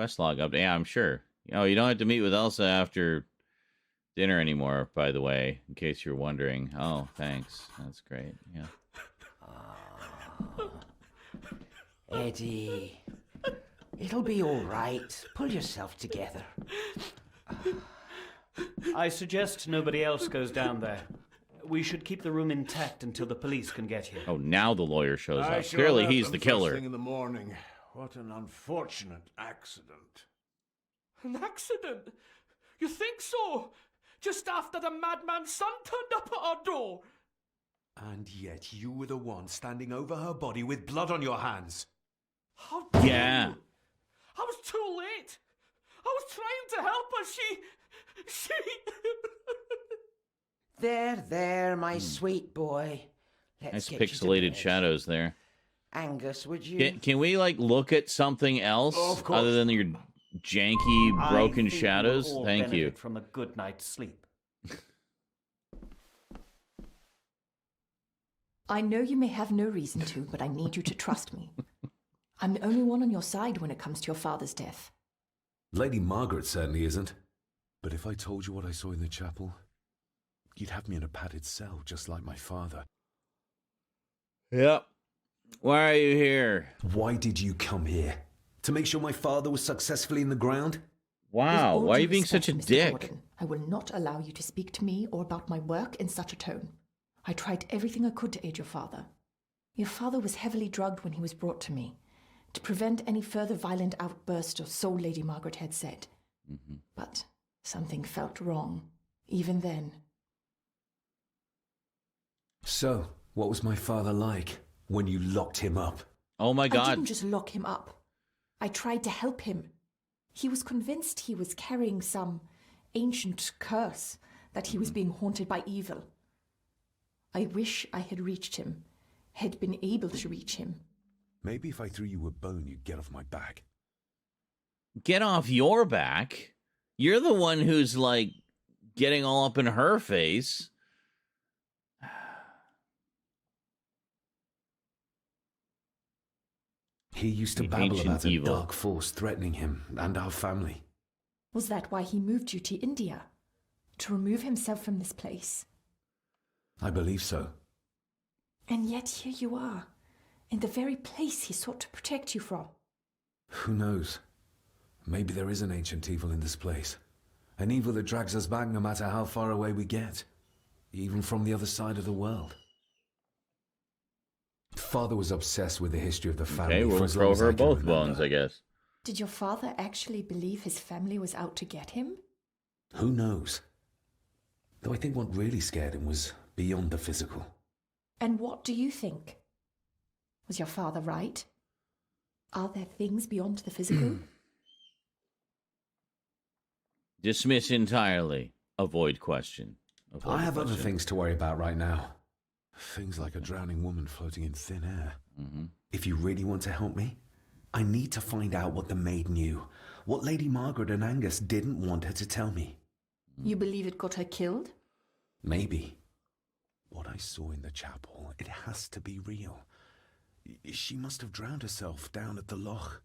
quest log update. Yeah, I'm sure. You don't have to meet with Elsa after dinner anymore, by the way, in case you're wondering. Oh, thanks. That's great. Yeah. Eddie, it'll be all right. Pull yourself together. I suggest nobody else goes down there. We should keep the room intact until the police can get here. Oh, now the lawyer shows I up. sure Clearly, left he's them the first killer. thing in the morning. What an unfortunate accident. An accident? You think so? Just after the madman's son turned up at our door. And yet you were the one standing over her body with blood on your hands. How dare Yeah. you? I was too late. I was trying to help her. She... There, my sweet boy. Nice Let's get you to pixelated bed. shadows there. Angus, would you? Can we, look at something else Of course. other than your janky, broken I think shadows? we'll all Thank you. benefit from a good night's sleep. I know you may have no reason to, but I need you to trust me. I'm the only one on your side when it comes to your father's death. Lady Margaret certainly isn't. But if I told you what I saw in the chapel, you'd have me in a padded cell, just like my father. Yep. Why are you here? Why did you come here? To make sure my father was successfully in the ground? Wow, With all why are due you being respect, such a Mr. dick? Gordon, I will not allow you to speak to me or about my work in such a tone. I tried everything I could to aid your father. Your father was heavily drugged when he was brought to me, to prevent any further violent outburst, or so Lady Margaret had said. But something felt wrong, even then. So, what was my father like when you locked him up? Oh my I god. didn't just lock him up. I tried to help him. He was convinced he was carrying some ancient curse, that he was being haunted by evil. I wish I had reached him, had been able to reach him. Maybe if I threw you a bone, you'd get off my back. Get off your back. You're the one who's, getting all up in her face. He used to The babble ancient about a evil. dark force threatening him and our family. Was that why he moved you to India? To remove himself from this place? I believe so. And yet here you are, in the very place he sought to protect you from. Who knows? Maybe there is an ancient evil in this place. An evil that drags us back no matter how far away we get. Even from the other side of the world. Father was obsessed with the history of the family. Okay, for we'll as long throw as I her can both remember. bones, I guess. Did your father actually believe his family was out to get him? Who knows? Though I think what really scared him was beyond the physical. And what do you think? Was your father right? Are there things beyond the physical? Dismiss entirely. Avoid question. Avoid I have other question. things to worry about right now. Things like a drowning woman floating in thin air. If you really want to help me, I need to find out what the maid knew. What Lady Margaret and Angus didn't want her to tell me. You believe it got her killed? Maybe. What I saw in the chapel, it has to be real. She must have drowned herself down at the loch.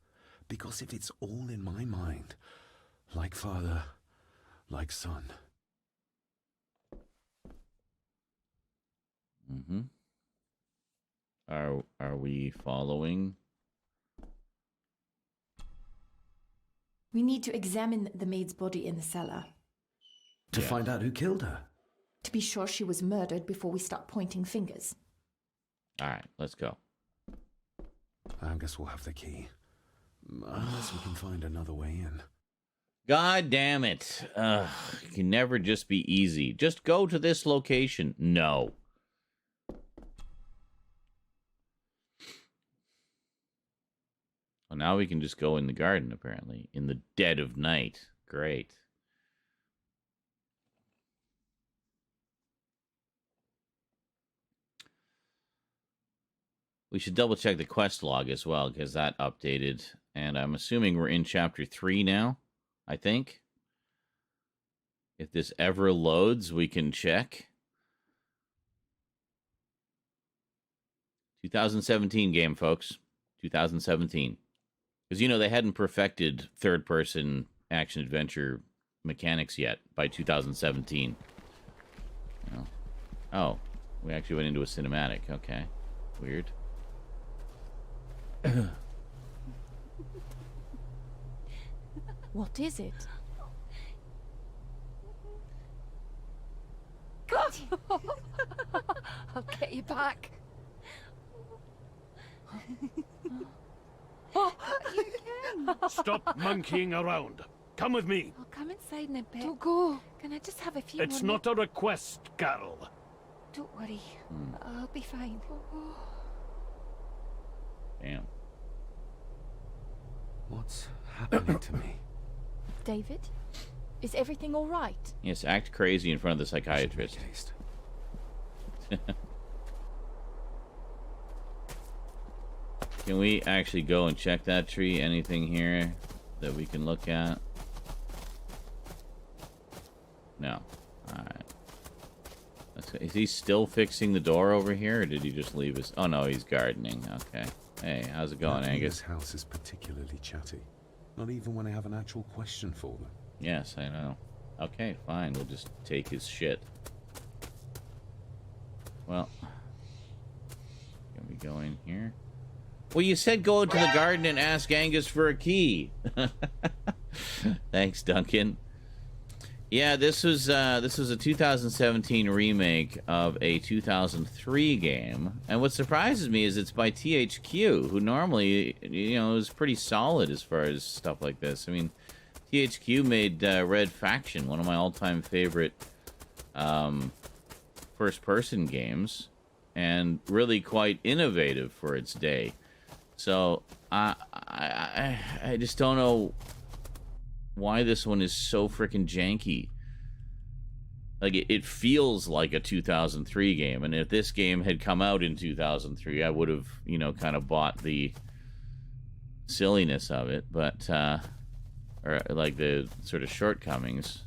Because if it's all in my mind, like father, like son. Are we following? We need to examine the maid's body in the cellar. To find out who killed her. To be sure she was murdered before we start pointing fingers. All right, let's go. Angus will have the key. Unless we can find another way in. God damn it. It can never just be easy. Just go to this location. No. Well, now we can just go in the garden, apparently. In the dead of night. Great. We should double check the quest log as well, because that updated. And I'm assuming we're in chapter 3 now, I think. If this ever loads, we can check. 2017 game, folks. 2017. Because, you know, they hadn't perfected third-person action-adventure mechanics yet by 2017. You know. Oh, we actually went into a cinematic. Okay. Weird. What is it? I'll get you back. Stop monkeying around. Come with me. I'll come inside in a bit. Don't go. Can I just have a few It's more not a request, Carol. Don't worry. I'll be fine. Damn. What's happening to me? David? Is everything all right? Yes, act crazy in front of the psychiatrist. Make haste. Can we actually go and check that tree? Anything here that we can look at? No. Alright. Is he still fixing the door over here, or did he just leave his... Oh, no, he's gardening. Okay. Hey, how's it going, Angus? This house is particularly chatty. Not even when I have an actual question for them. Yes, I know. Okay, fine. We'll just take his shit. Well, can we go in here? Well, you said go into the garden and ask Angus for a key. Thanks, Duncan. Yeah, this was a 2017 remake of a 2003 game, and what surprises me is it's by THQ, who normally, you know, is pretty solid as far as stuff like this. I mean, THQ made Red Faction, one of my all-time favorite first-person games, and really quite innovative for its day. So I just don't know why this one is so freaking janky. Like, it feels like a 2003 game, and if this game had come out in 2003, I would have, you know, kind of bought the silliness of it, but or like the sort of shortcomings.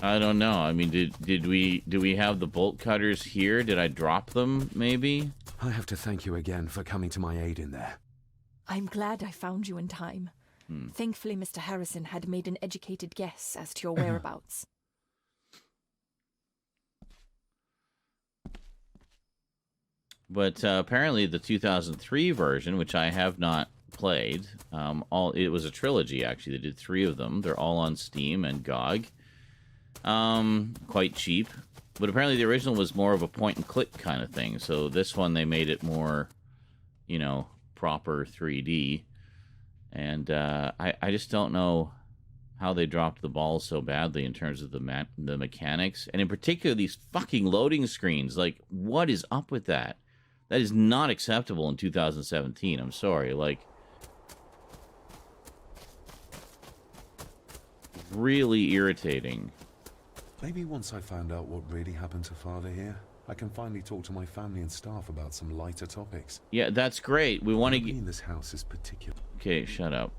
I don't know. I mean, do we have the bolt cutters here? Did I drop them, maybe? I have to thank you again for coming to my aid in there. I'm glad I found you in time. Thankfully, Mr. Harrison had made an educated guess as to your whereabouts. But apparently the 2003 version, which I have not played, it was a trilogy, actually. They did 3 of them. They're all on Steam and GOG. Quite cheap. But apparently the original was more of a point-and-click kind of thing. So this one, they made it more, you know, proper 3D. And I just don't know how they dropped the ball so badly in terms of the mechanics. And in particular, these fucking loading screens. Like, what is up with that? That is not acceptable in 2017. I'm sorry. Like, really irritating. Maybe once I find out what really happened to Father here, I can finally talk to my family and staff about some lighter topics. Yeah, that's great. We want to get... this house is particular. Okay, shut up.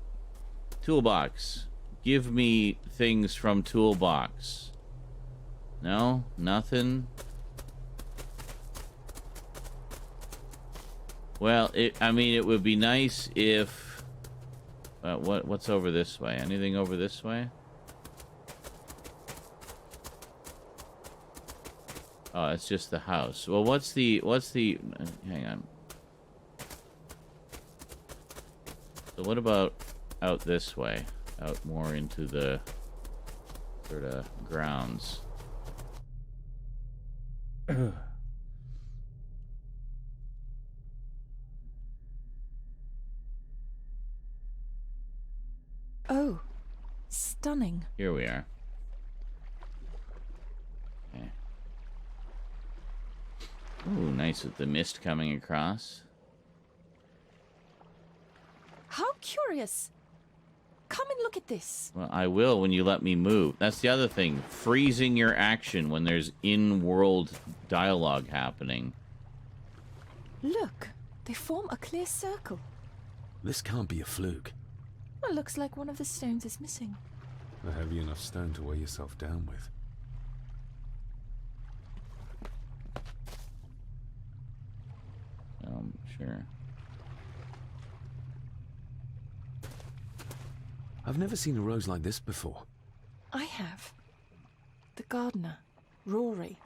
Toolbox. Give me things from Toolbox. No? Nothing? Well, I mean, it would be nice if... what's over this way? Anything over this way? Oh, it's just the house. Well, what's the... Hang on. So what about out this way? Out more into the sort of grounds. Oh, stunning. Here we are. Okay. Ooh, nice with the mist coming across. How curious. Come and look at this. Well, I will when you let me move. That's the other thing. Freezing your action when there's in-world dialogue happening. Look, they form a clear circle. This can't be a fluke. Well, looks like one of the stones is missing. A heavy enough stone to weigh yourself down with. Sure. I've never seen a rose like this before. I have. The gardener, Rory.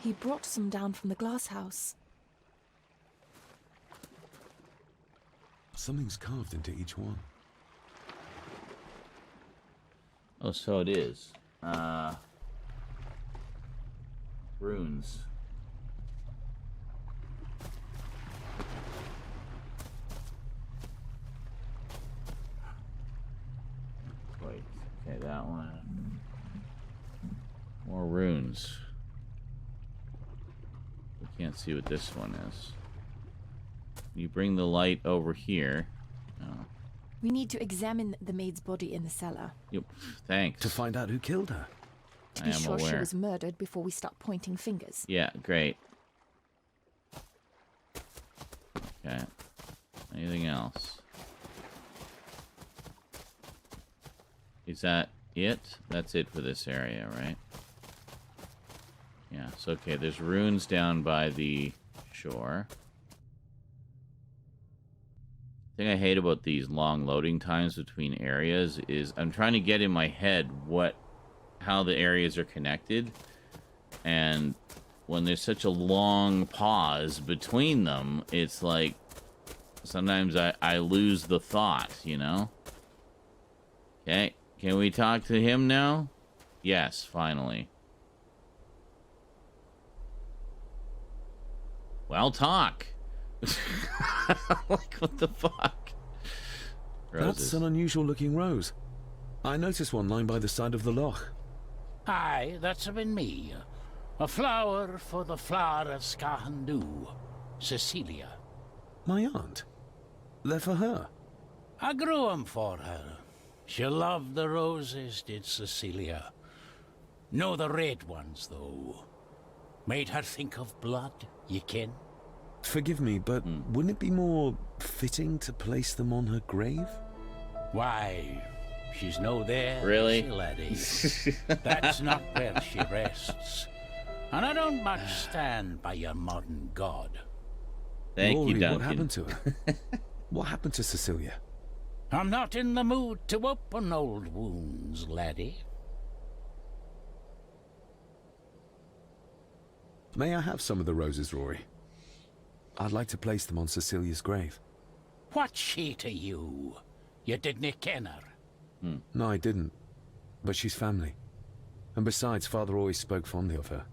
He brought some down from the glass house. Something's carved into each one. Oh, so it is. Runes. Wait, okay, that one. More runes. We can't see what this one is. You bring the light over here. Oh. We need to examine the maid's body in the cellar. Yep. Thanks. To find out who killed her. To be sure she was murdered before we start pointing fingers. Yeah, great. Okay. Anything else? Is that it? That's it for this area, right? Yeah, so okay, there's runes down by the shore. The thing I hate about these long loading times between areas is I'm trying to get in my head how the areas are connected, and when there's such a long pause between them, it's like sometimes I lose the thought, you know? Okay, can we talk to him now? Yes, finally. Well, talk. Like, what the fuck? Roses. That's an unusual looking rose. I noticed one lying by the side of the loch. Aye, that's been me. A flower for the flower of Scahandu, Cecilia. My aunt. They're for her. I grew 'em for her. She loved the roses, did Cecilia. No the red ones, though. Made her think of blood, ye ken. Forgive me, but wouldn't it be more fitting to place them on her grave? Why, she's no there, Really? is she, laddie? That's not where she rests. And I don't much stand by your modern god. Thank Rory, you, Duncan. what happened to her? What happened to Cecilia? I'm not in the mood to open old wounds, laddie. May I have some of the roses, Rory? I'd like to place them on Cecilia's grave. What's she to you? You didn't ken her. No, I didn't. But she's family. And besides, Father always spoke fondly of her.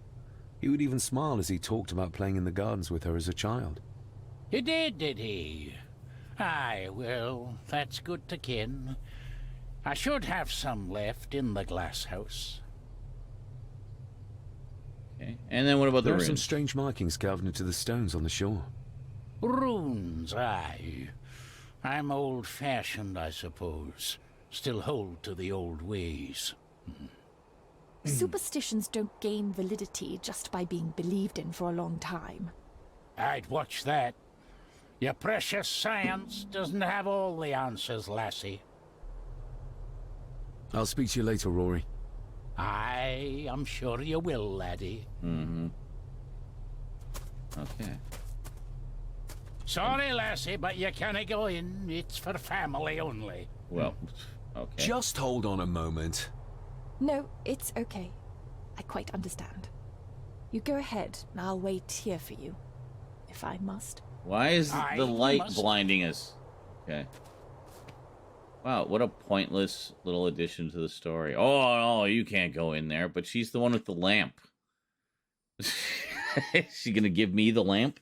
He would even smile as he talked about playing in the gardens with her as a child. He did he? Aye, well, that's good to ken. I should have some left in the glass house. Okay. And then what about the There are runes? some strange markings carved into the stones on the shore. Runes, aye. I'm old-fashioned, I suppose. Still hold to the old ways. Superstitions don't gain validity just by being believed in for a long time. I'd watch that. Your precious science doesn't have all the answers, lassie. I'll speak to you later, Rory. Aye, I'm sure you will, laddie. Mm-hmm. Okay. Sorry, lassie, but you can't go in. It's for family only. Well, okay. Just hold on a moment. No, it's okay. I quite understand. You go ahead, and I'll wait here for you, if I must. Why is Aye, the you light must. blinding us? Okay. Wow, what a pointless little addition to the story. Oh, you can't go in there, but she's the one with the lamp. Is she gonna give me the lamp?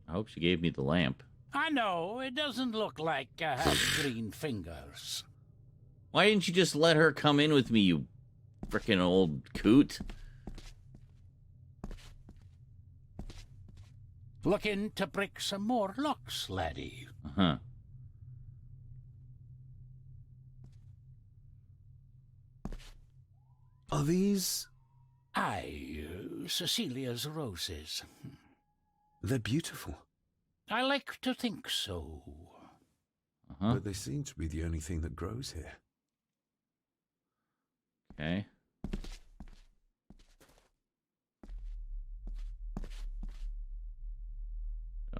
I hope she gave me the lamp. I know, it doesn't look like I have green fingers. Why didn't you just let her come in with me, you frickin' old coot? Looking to break some more locks, laddie. Uh-huh. Are these... Aye, Cecilia's roses. They're beautiful. I like to think so. Uh-huh. But they seem to be the only thing that grows here. Okay.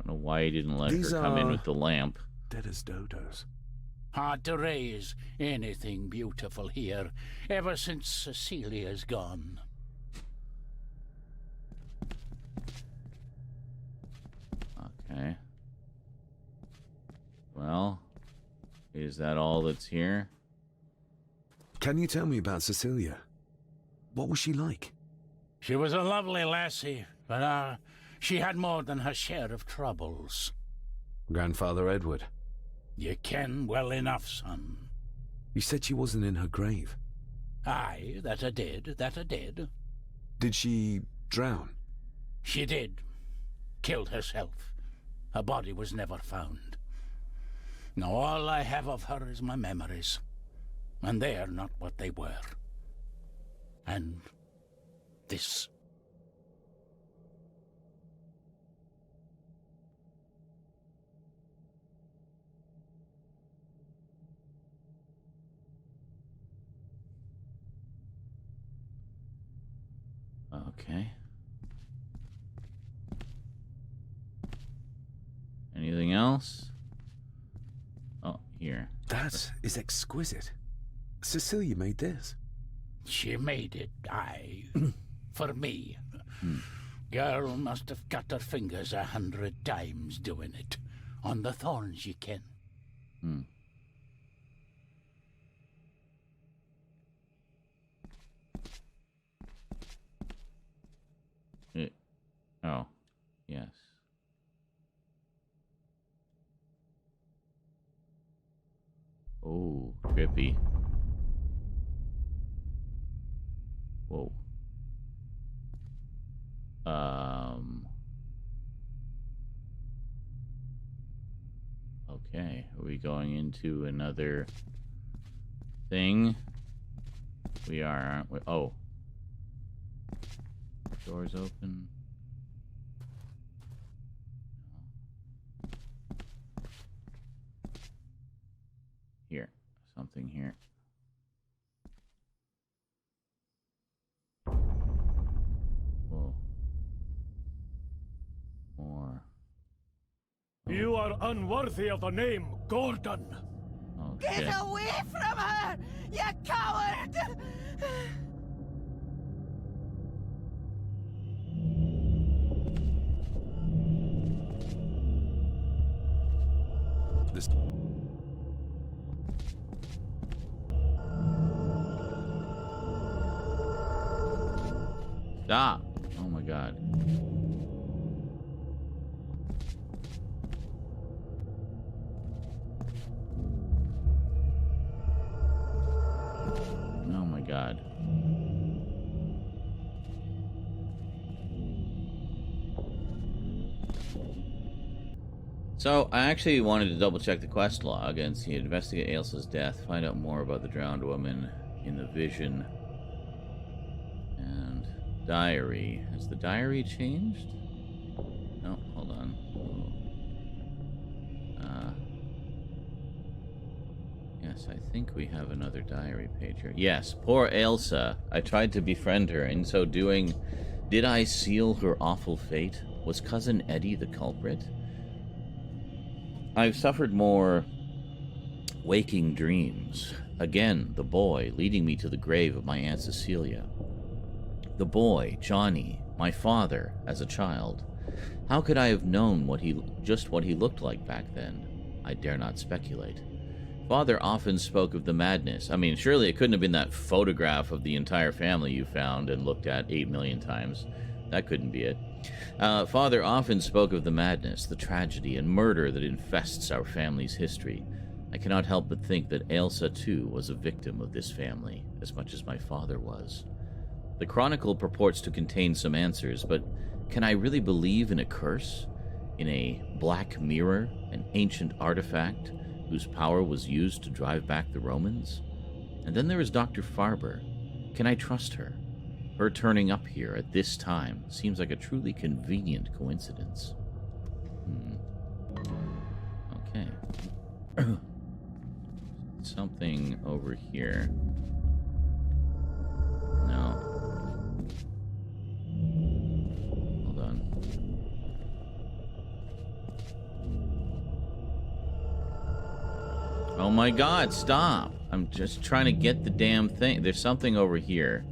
don't know why he didn't let These her come in are- with the lamp. Dead as dodos. Hard to raise anything beautiful here, ever since Cecilia's gone. Okay. Well, is that all that's here? Can you tell me about Cecilia? What was she like? She was a lovely lassie, but she had more than her share of troubles. Grandfather Edward. You ken well enough, son. You said she wasn't in her grave. Aye, that I did, that I did. Did she drown? She did. Killed herself. Her body was never found. Now all I have of her is my memories. And they are not what they were. And this. Okay. Anything else? Oh, here. That is exquisite. Cecilia made this. She made it, aye. For me. Girl must have cut her fingers 100 times doing it. On the thorns, ye ken. Oh, yes. Oh, trippy. Whoa. Okay, are we going into another thing? We are, aren't we? Oh. Doors open. Here, something here. Whoa. More. You are unworthy of the name Gordon. Oh, Get shit. away from her, you coward! This. Stop! Oh my god. Oh my god. So, I actually wanted to double check the quest log and see, investigate Ailsa's death, find out more about the drowned woman in the vision. And diary. Has the diary changed? No, hold on. Yes, I think we have another diary page here. Yes, poor Ailsa. I tried to befriend her. In so doing, did I seal her awful fate? Was Cousin Eddie the culprit? I've suffered more waking dreams. Again, the boy leading me to the grave of my Aunt Cecilia. The boy, Johnny, my father, as a child. How could I have known what he looked like back then? I dare not speculate. Father often spoke of the madness. I mean, surely it couldn't have been that photograph of the entire family you found and looked at 8 million times. That couldn't be it. Father often spoke of the madness, the tragedy, and murder that infests our family's history. I cannot help but think that Ailsa, too, was a victim of this family, as much as my father was. The Chronicle purports to contain some answers, but can I really believe in a curse? In a black mirror, an ancient artifact, whose power was used to drive back the Romans? And then there is Dr. Farber. Can I trust her? Her turning up here at this time seems like a truly convenient coincidence. Okay. Something over here. No. Hold on. Oh my god, stop. I'm just trying to get the damn thing. There's something over here.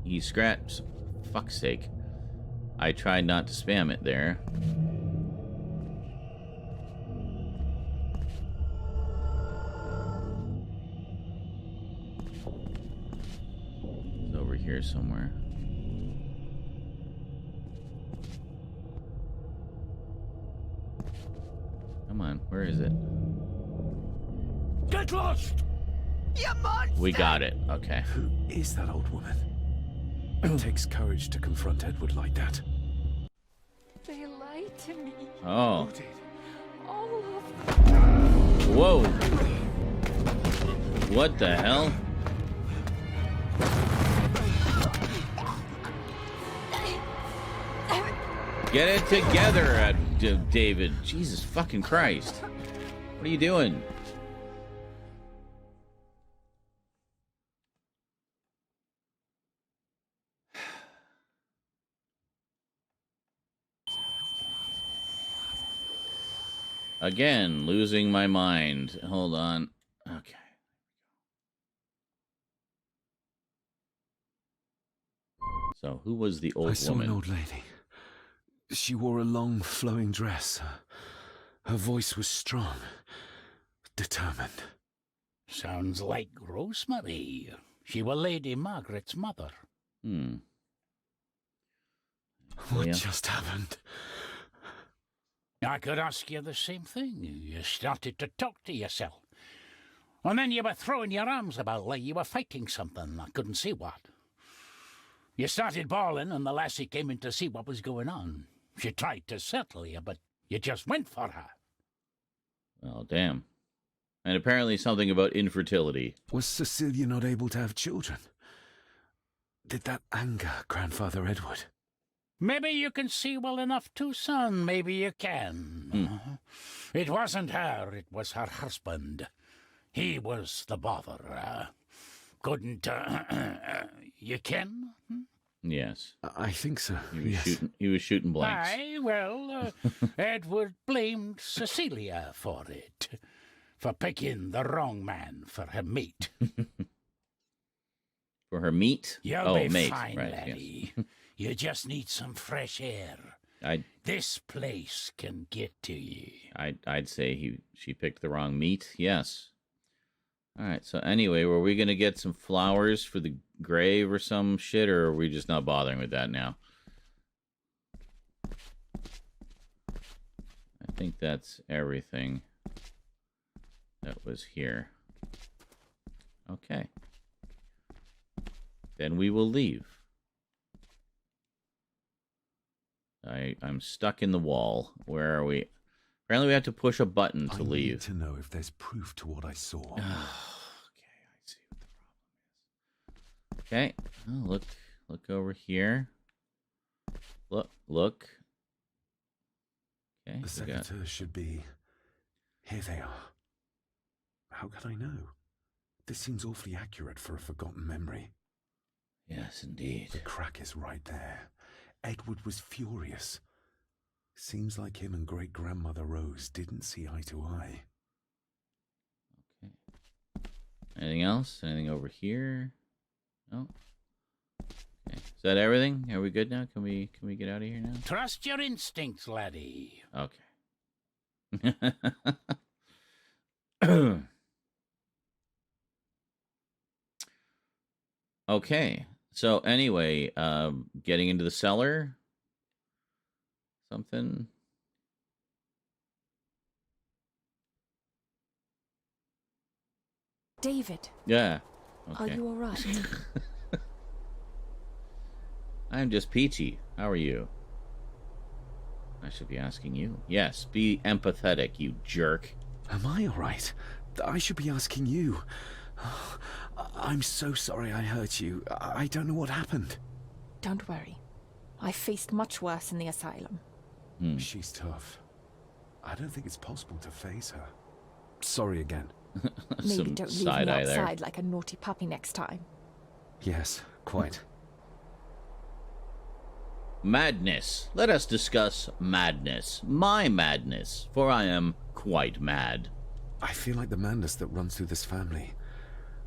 He scratched. Fuck's sake. I tried not to spam it there. It's over here somewhere. Come on, where is it? Get lost! You monster! We got it. Okay. Who is that old woman? It takes courage to confront Edward like that. They lied to me. Oh. All of them. Whoa. What the hell? Get it together, David. Jesus fucking Christ. What are you doing? Again, losing my mind. Hold on. Okay. So, who was the old woman? I saw an old lady. She wore a long, flowing dress. Her voice was strong, determined. Sounds like Rosemary. She was Lady Margaret's mother. What just happened? I could ask you the same thing. You started to talk to yourself. And then you were throwing your arms about like you were fighting something. I couldn't see what. You started bawling and the lassie came in to see what was going on. She tried to settle you, but you just went for her. Oh, damn. And apparently something about infertility. Was Cecilia not able to have children? Did that anger Grandfather Edward? Maybe you can see well enough too, son. Maybe you can. It wasn't her. It was her husband. He was the bother. Couldn't, you can? Yes. I think so. He was shooting blanks. Aye, well, Edward blamed Cecilia for it. For picking the wrong man for her mate. For her meat? You'll be mate. fine, Right, laddie. yes. You just need some fresh air. This place can get to you. I'd say she picked the wrong meat. Yes. All right. So anyway, were we gonna get some flowers for the grave or some shit, or are we just not bothering with that now? I think that's everything that was here. Okay. Then we will leave. I'm stuck in the wall. Where are we? Apparently we have to push a button to leave. I need to know if there's proof to what I saw. Okay, I see what the problem is. Okay. Oh, look over here. Look. Okay. The secateurs should be... Here they are. How could I know? This seems awfully accurate for a forgotten memory. Yes, indeed. The crack is right there. Edward was furious. Seems like him and great-grandmother Rose didn't see eye to eye. Okay. Anything else? Anything over here? No? Okay. Is that everything? Are we good now? Can we get out of here now? Trust your instincts, laddie. Okay. Okay. So anyway, getting into the cellar. Something. David. Yeah. Are Okay. you all right? I'm just peachy. How are you? I should be asking you. Yes, be empathetic, you jerk. Am I all right? I should be asking you. I'm so sorry I hurt you. I don't know what happened. Don't worry. I faced much worse in the asylum. She's tough. I don't think it's possible to face her. Sorry again. Maybe Some don't leave me side eye there. outside like a naughty puppy next time. Yes, quite. Madness. Let us discuss madness. My madness, for I am quite mad. I feel like the madness that runs through this family,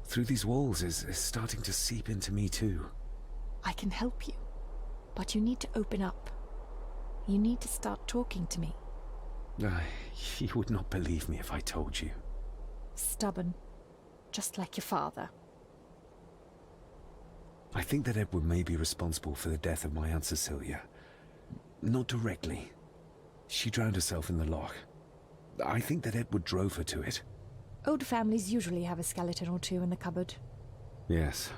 through these walls, is starting to seep into me too. I can help you, but you need to open up. You need to start talking to me. You would not believe me if I told you. Stubborn, just like your father. I think that Edward may be responsible for the death of my Aunt Cecilia. Not directly. She drowned herself in the loch. I think that Edward drove her to it. Old families usually have a skeleton or two in the cupboard. Yes,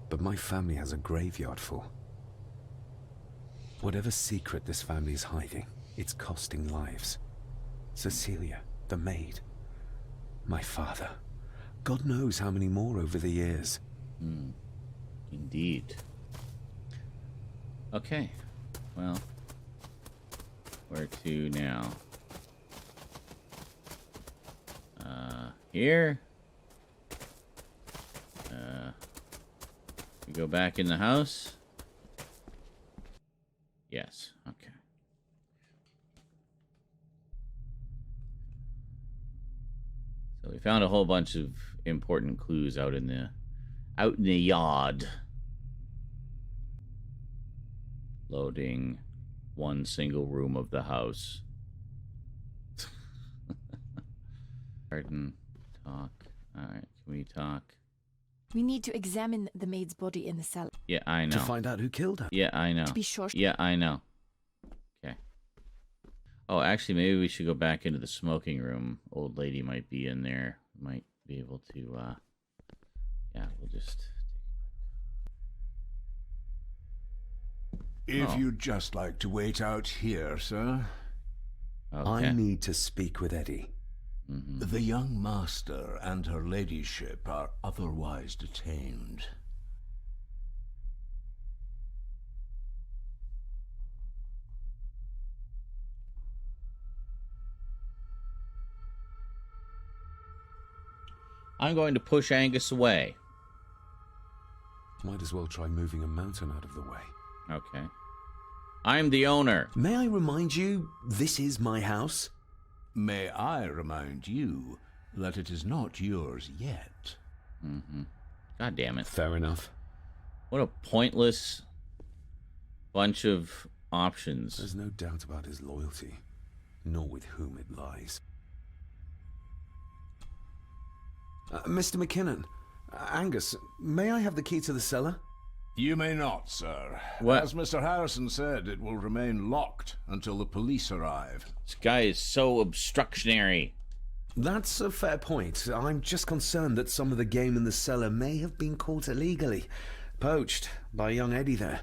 but my family has a graveyard full. Whatever secret this family is hiding, it's costing lives. Cecilia, the maid, my father. God knows how many more over the years. Indeed. Okay. Well, where to now? Here. We go back in the house. Yes. Okay. So we found a whole bunch of important clues out in the yard. Loading one single room of the house. Garden talk. Alright, can we talk? We need to examine the maid's body in the cellar. Yeah, I know. To find out who killed her. Yeah, I know. To be sure. Yeah, I know. Okay. Oh, actually, maybe we should go back into the smoking room. Old lady might be in there. Might be able to, yeah, we'll just... If you'd just like to wait out here, sir. Okay. I need to speak with Eddie. The young master and her ladyship are otherwise detained. I'm going to push Angus away. Might as well try moving a mountain out of the way. Okay. I'm the owner. May I remind you, this is my house? May I remind you that it is not yours yet. God damn it. Fair enough. What a pointless bunch of options. There's no doubt about his loyalty, nor with whom it lies. Mr. McKinnon, Angus, may I have the key to the cellar? You may not, sir. What? As Mr. Harrison said, it will remain locked until the police arrive. This guy is so obstructionary. That's a fair point. I'm just concerned that some of the game in the cellar may have been caught illegally. Poached by young Eddie there.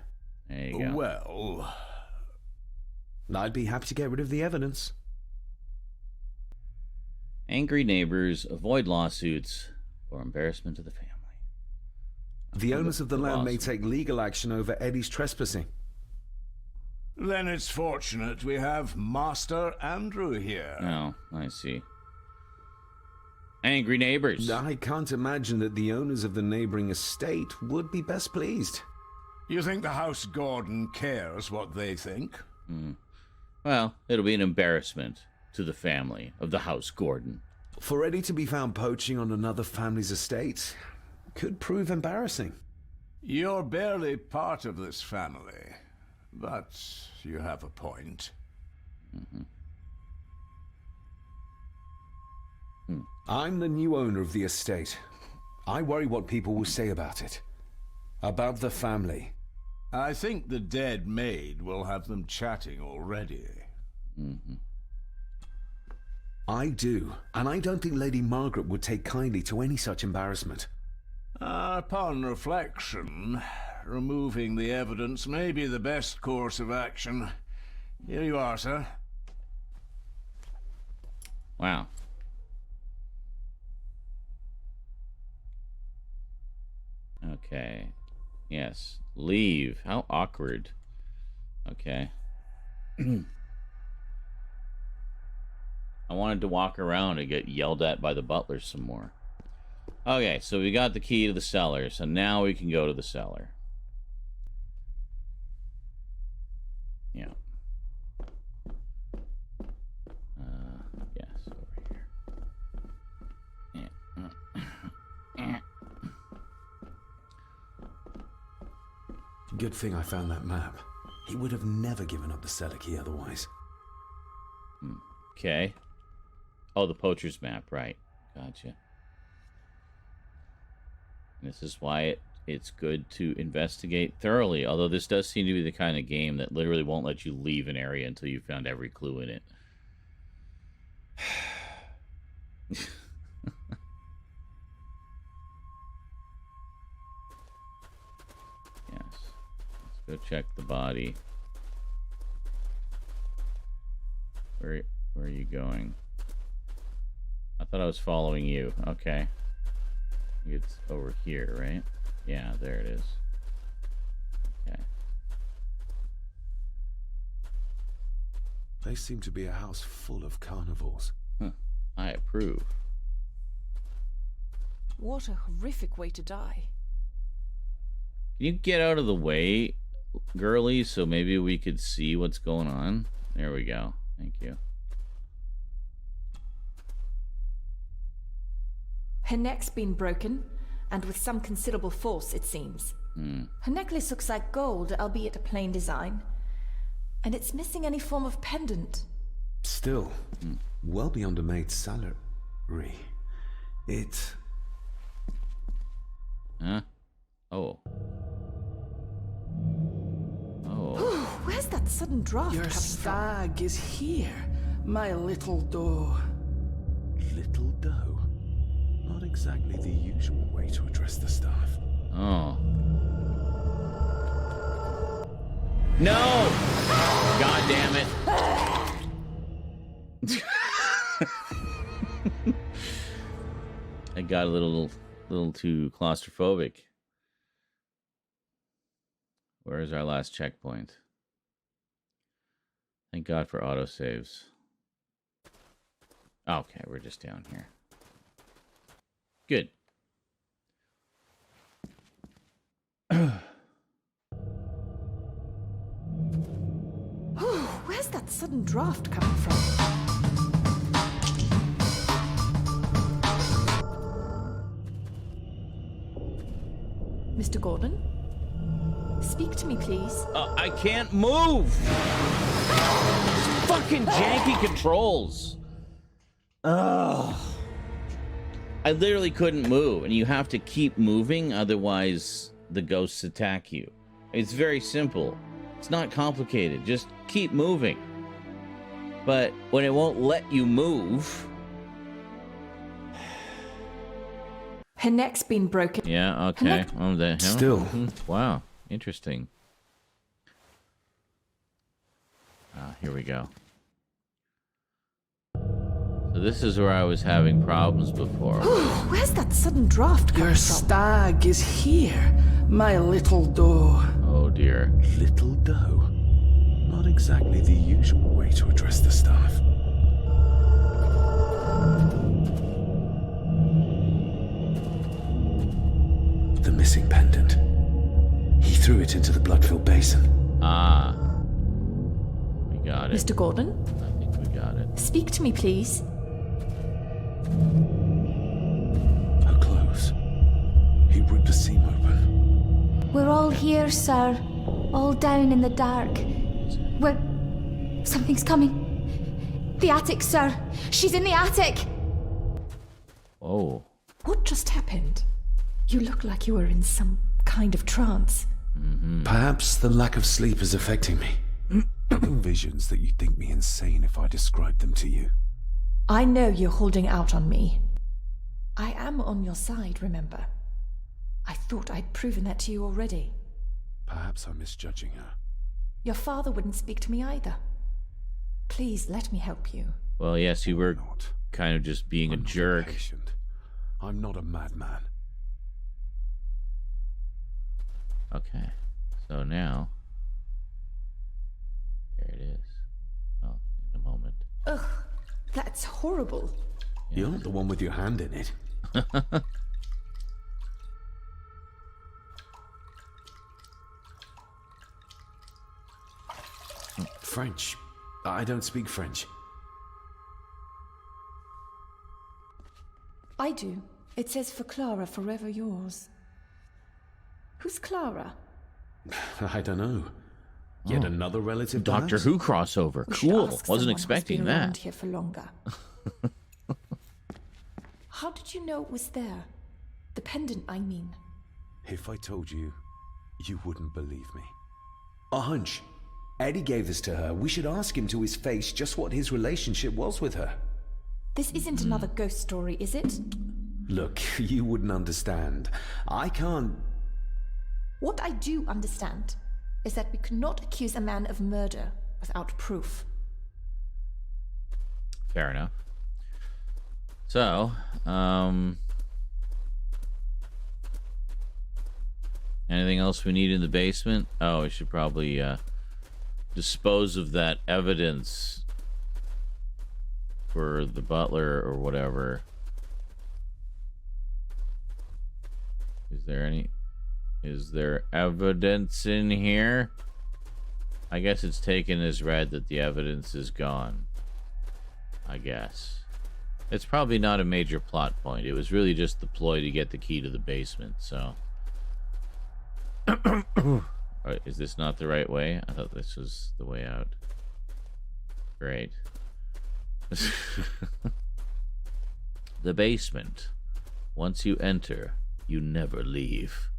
There you go. Well... I'd be happy to get rid of the evidence. Angry neighbors avoid lawsuits or embarrassment to the family. The owners of the land may Awesome. take legal action over Eddie's trespassing. Then it's fortunate we have Master Andrew here. Oh, I see. Angry neighbors. I can't imagine that the owners of the neighboring estate would be best pleased. You think the House Gordon cares what they think? Well, it'll be an embarrassment to the family of the House Gordon. For Eddie to be found poaching on another family's estate could prove embarrassing. You're barely part of this family, but you have a point. I'm the new owner of the estate. I worry what people will say about it. About the family. I think the dead maid will have them chatting already. I do, and I don't think Lady Margaret would take kindly to any such embarrassment. Upon reflection, removing the evidence may be the best course of action. Here you are, sir. Wow. Okay. Yes. Leave. How awkward. Okay. I wanted to walk around and get yelled at by the butler some more. Okay, so we got the key to the cellar, so now we can go to the cellar. Good thing I found that map. He would have never given up the cellar key otherwise. Okay. Oh, the poacher's map, right. Gotcha. This is why it's good to investigate thoroughly, although this does seem to be the kind of game that literally won't let you leave an area until you found every clue in it. Yes. Let's go check the body. Where are you going? I thought I was following you. Okay. It's over here, right? Yeah, there it is. Okay. They seem to be a house full of carnivores. Huh. I approve. What a horrific way to die. Can you get out of the way, girly, so maybe we could see what's going on? There we go. Thank you. Her neck's been broken, and with some considerable force, it seems. Her necklace looks like gold, albeit a plain design. And it's missing any form of pendant. Still, well beyond a maid's salary. It... Huh? Oh. Oh. Where's that sudden draft Your coming stag is here, my little doe. Little doe? Not exactly the usual way to address the staff. Oh. No! God damn it. I got a little too claustrophobic. Where's our last checkpoint? Thank God for autosaves. Okay, we're just down here. Good. Where's that sudden draft coming from? Mr. Gordon? Speak to me, please. I can't move! Fucking janky controls! Ugh. I literally couldn't move, and you have to keep moving, otherwise the ghosts attack you. It's very simple. It's not complicated. Just keep moving. But when it won't let you move... Her neck's been broken. Yeah, okay. Oh, the hell? Still. Wow, interesting. Here we go. So this is where I was having problems before. Where's that sudden draft coming Your from? stag is here, my little doe. Oh dear. Little doe? Not exactly the usual way to address the staff. The missing pendant. He threw it into the blood-filled basin. Ah. We got it. Mr. Gordon? I think we got it. Speak to me, please. Her clothes. He ripped a seam open. We're all here, sir. All down in the dark. Something's coming. The attic, sir. She's in the attic. Oh. What just happened? You look like you were in some kind of trance. Perhaps the lack of sleep is affecting me. Having visions that you'd think me insane if I described them to you. I know you're holding out on me. I am on your side, remember? I thought I'd proven that to you already. Perhaps I'm misjudging her. Your father wouldn't speak to me either. Please, let me help you. Well, yes, you were Not. kind of just being a I'm not jerk. impatient. I'm not a madman. Okay. So now... There it is. Oh, in a moment. Ugh, that's horrible. You're not the one with your hand in it. French. I don't speak French. I do. It says for Clara, forever yours. Who's Clara? I don't know. Yet another relative, Doctor perhaps? Who crossover. We should Cool. ask Wasn't someone expecting who's been around that. here for longer. How did you know it was there? The pendant, I mean. If I told you, you wouldn't believe me. A hunch. Eddie gave this to her. We should ask him to his face just what his relationship was with her. This isn't another ghost story, is it? Look, you wouldn't understand. I can't... What I do understand is that we cannot accuse a man of murder without proof. Fair enough. So, anything else we need in the basement? Oh, we should probably dispose of that evidence for the butler or whatever. Is there evidence in here? I guess it's taken as read that the evidence is gone. I guess. It's probably not a major plot point. It was really just the ploy to get the key to the basement, so... Is this not the right way? I thought this was the way out. Great. The basement. Once you enter, you never leave.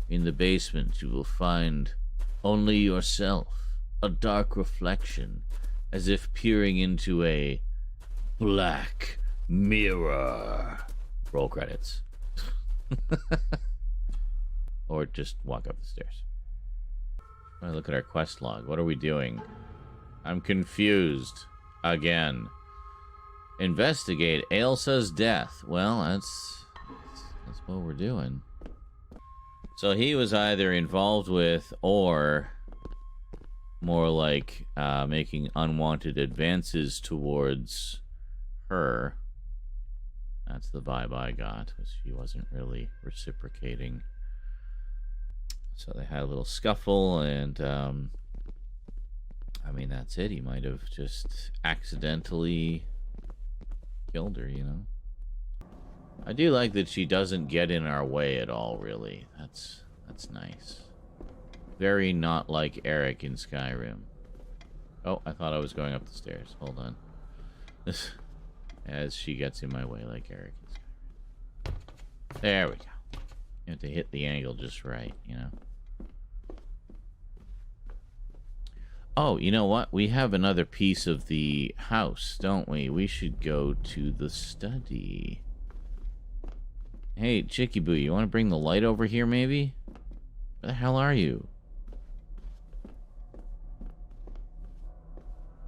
In the basement, you will find only yourself, a dark reflection, as if peering into a black mirror. Roll credits. Or just walk up the stairs. I look at our quest log. What are we doing? I'm confused. Again. Investigate Ailsa's death. Well, that's what we're doing. So he was either involved with, or more like making unwanted advances towards her. That's the vibe I got, was she wasn't really reciprocating. So they had a little scuffle, and I mean, that's it. He might have just accidentally killed her, you know? I do like that she doesn't get in our way at all, really. That's nice. Very not like Eric in Skyrim. Oh, I thought I was going up the stairs. Hold on. As she gets in my way like Eric in Skyrim. There we go. You have to hit the angle just right, you know? Oh, you know what? We have another piece of the house, don't we? We should go to the study. Hey, Chicky Boo, you want to bring the light over here, maybe? Where the hell are you?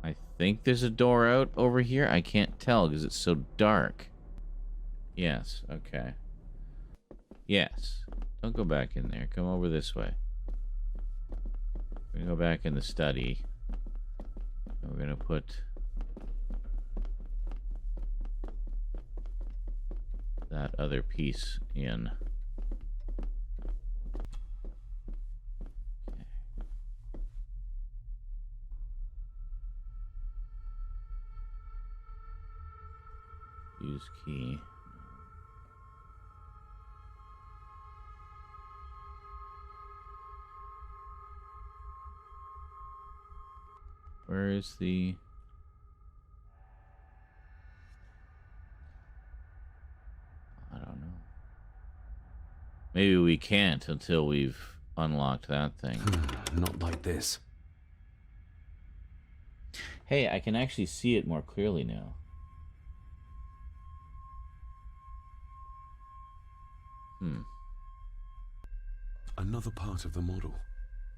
I think there's a door out over here. I can't tell because it's so dark. Yes, okay. Yes. Don't go back in there. Come over this way. We're going to go back in the study. And we're going to put that other piece in. Okay. Use key. Where is the... I don't know. Maybe we can't until we've unlocked that thing. Not like this. Hey, I can actually see it more clearly now. Another part of the model.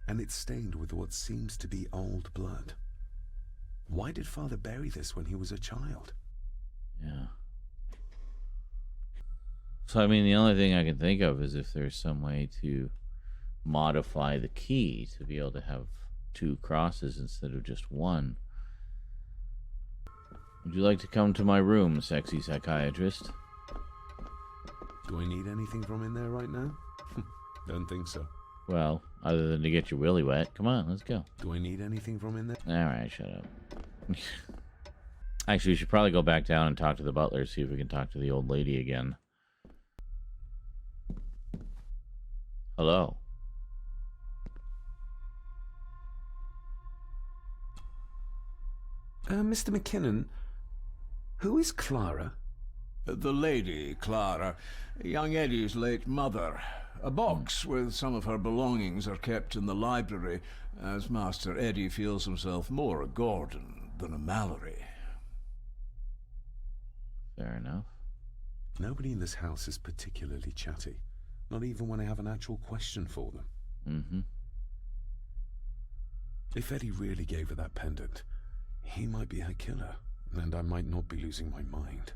And it's stained with what seems to be old blood. Why did Father bury this when he was a child? Yeah. So, I mean, the only thing I can think of is if there's some way to modify the key to be able to have 2 crosses instead of just 1. Would you like to come to my room, sexy psychiatrist? Do I need anything from in there right now? Don't think so. Well, other than to get your willy wet. Come on, let's go. Do I need anything from in there? Alright, shut up. Actually, we should probably go back down and talk to the butler, see if we can talk to the old lady again. Hello. Mr. McKinnon, who is Clara? The lady, Clara, young Eddie's late mother. A box with some of her belongings are kept in the library, as Master Eddie feels himself more a Gordon than a Mallory. Fair enough. Nobody in this house is particularly chatty, not even when I have an actual question for them. Mm-hmm. If Eddie really gave her that pendant, he might be her killer, and I might not be losing my mind.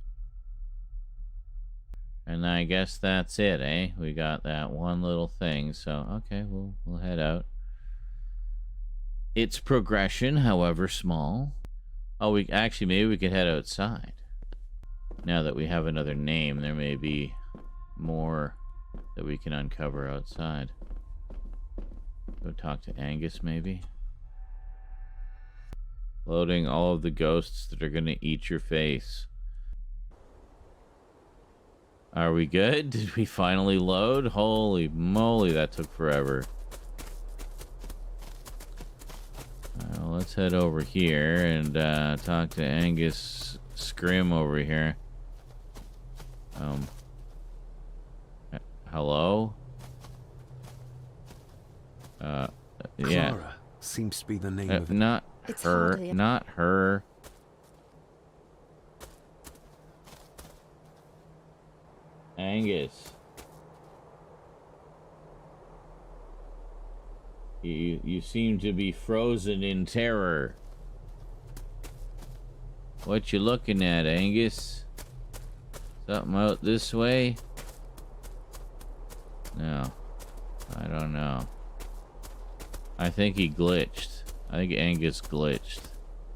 And I guess that's it, eh? We got that one little thing, so okay, we'll head out. It's progression, however small. Oh, maybe we could head outside. Now that we have another name, there may be more that we can uncover outside. Go talk to Angus, maybe. Loading all of the ghosts that are gonna eat your face. Are we good? Did we finally load? Holy moly, that took forever. Well, let's head over here and talk to Angus Scrim over here. Hello? Yeah. Clara seems to be the name of... Not It's her. hardly- Not her. Angus. You seem to be frozen in terror. What you looking at, Angus? Something out this way? No. I don't know. I think he glitched. I think Angus glitched.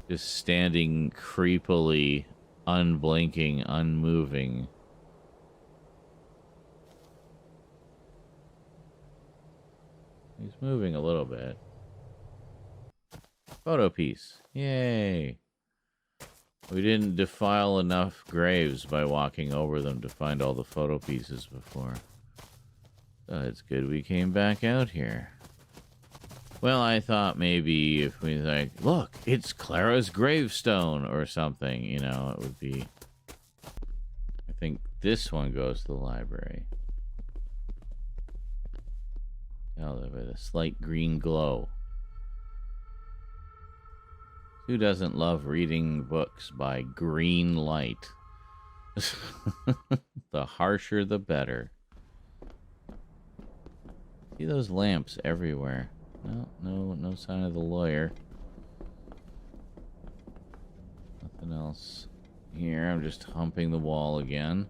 Just standing creepily, unblinking, unmoving. He's moving a little bit. Photo piece. Yay. We didn't defile enough graves by walking over them to find all the photo pieces before. So it's good we came back out here. Well, I thought maybe if we like, look, it's Clara's gravestone or something, you know, it would be... I think this one goes to the library. Tell them with a slight green glow. Who doesn't love reading books by green light? The harsher, the better. See those lamps everywhere. No sign of the lawyer. Nothing else here. I'm just humping the wall again.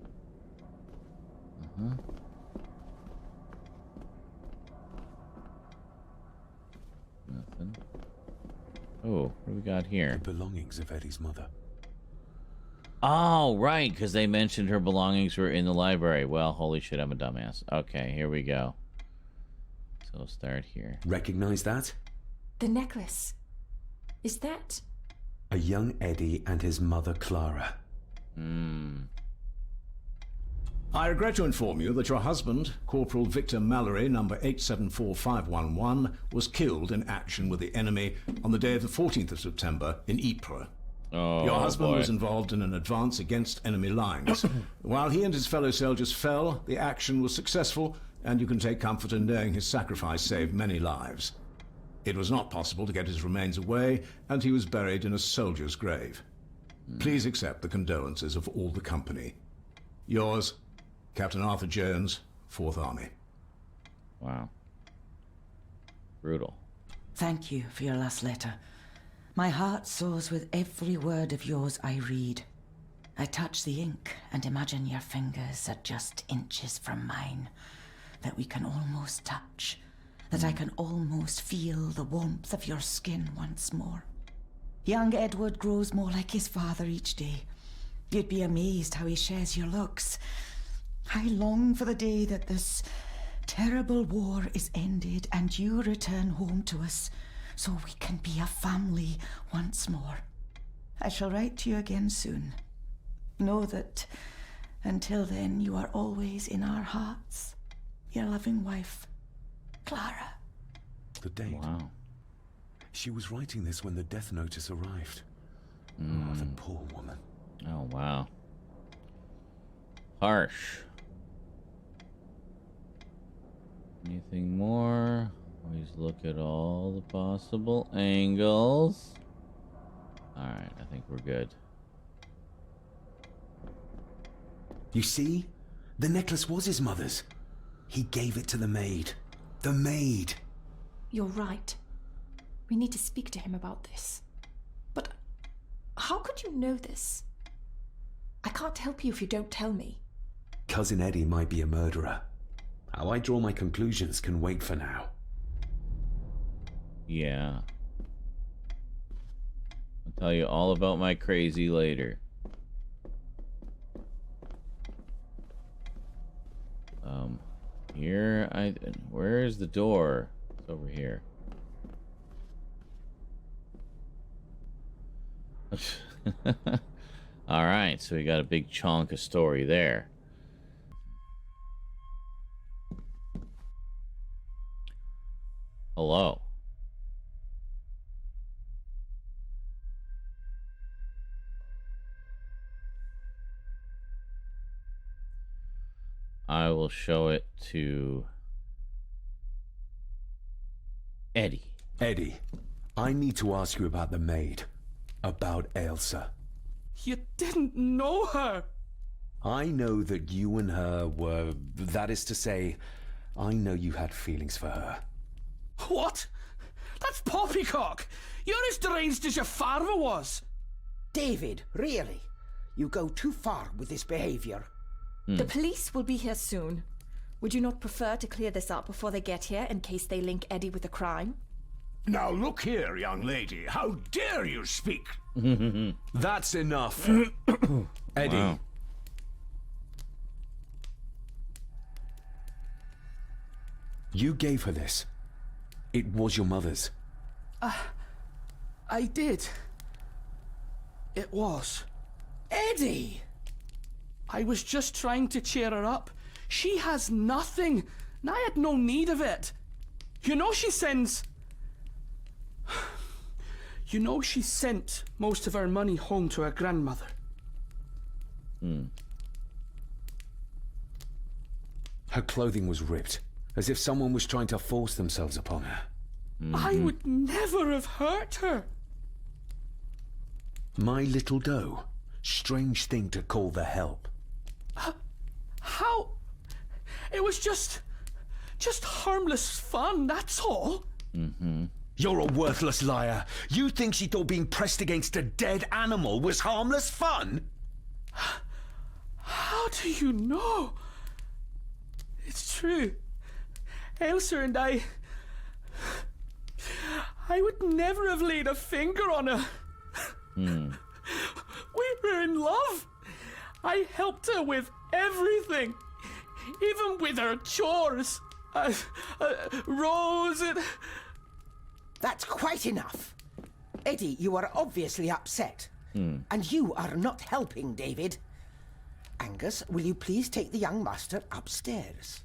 Nothing. Oh, what do we got here? The belongings of Eddie's mother. Oh, right, because they mentioned her belongings were in the library. Well, holy shit, I'm a dumbass. Okay, here we go. So we'll start here. Recognize that? The necklace. Is that... A young Eddie and his mother Clara. I regret to inform you that your husband, Corporal Victor Mallory, number 874511, was killed in action with the enemy on the day of the 14th of September in Ypres. Oh, your husband boy. was involved in an advance against enemy lines. While he and his fellow soldiers fell, the action was successful, and you can take comfort in knowing his sacrifice saved many lives. It was not possible to get his remains away, and he was buried in a soldier's grave. Please accept the condolences of all the company. Yours, Captain Arthur Jones, 4th Army. Wow. Brutal. Thank you for your last letter. My heart soars with every word of yours I read. I touch the ink and imagine your fingers are just inches from mine, that we can almost touch, that I can almost feel the warmth of your skin once more. Young Edward grows more like his father each day. You'd be amazed how he shares your looks. I long for the day that this terrible war is ended and you return home to us so we can be a family once more. I shall write to you again soon. Know that until then you are always in our hearts. Your loving wife, Clara. The date. Wow. She was writing this when the death notice arrived. Oh, the poor woman. Oh, wow. Harsh. Anything more? Always look at all the possible angles. Alright, I think we're good. You see? The necklace was his mother's. He gave it to the maid. The maid! You're right. We need to speak to him about this. But how could you know this? I can't help you if you don't tell me. Cousin Eddie might be a murderer. How I draw my conclusions can wait for now. Yeah. I'll tell you all about my crazy later. Here, where's the door? It's over here. Alright, so we got a big chunk of story there. Hello. I will show it to Eddie. Eddie, I need to ask you about the maid. About Ailsa. You didn't know her. I know that you and her were... That is to say, I know you had feelings for her. What? That's poppycock. You're as deranged as your father was. David, really? You go too far with this behavior. The police will be here soon. Would you not prefer to clear this up before they get here in case they link Eddie with a crime? Now look here, young lady. How dare you speak? That's enough. Eddie. Wow. You gave her this. It was your mother's. I did. It was. Eddie! I was just trying to cheer her up. She has nothing, and I had no need of it. You know she sends... You know she sent most of her money home to her grandmother. Her clothing was ripped, as if someone was trying to force themselves upon her. I would never have hurt her. My little doe. Strange thing to call the help. How? It was just harmless fun, that's all. You're a worthless liar. You think she thought being pressed against a dead animal was harmless fun? How do you know? It's true. Ailsa and I would never have laid a finger on her. We were in love. I helped her with everything, even with her chores. Rose and... That's quite enough. Eddie, you are obviously upset. And you are not helping, David. Angus, will you please take the young master upstairs?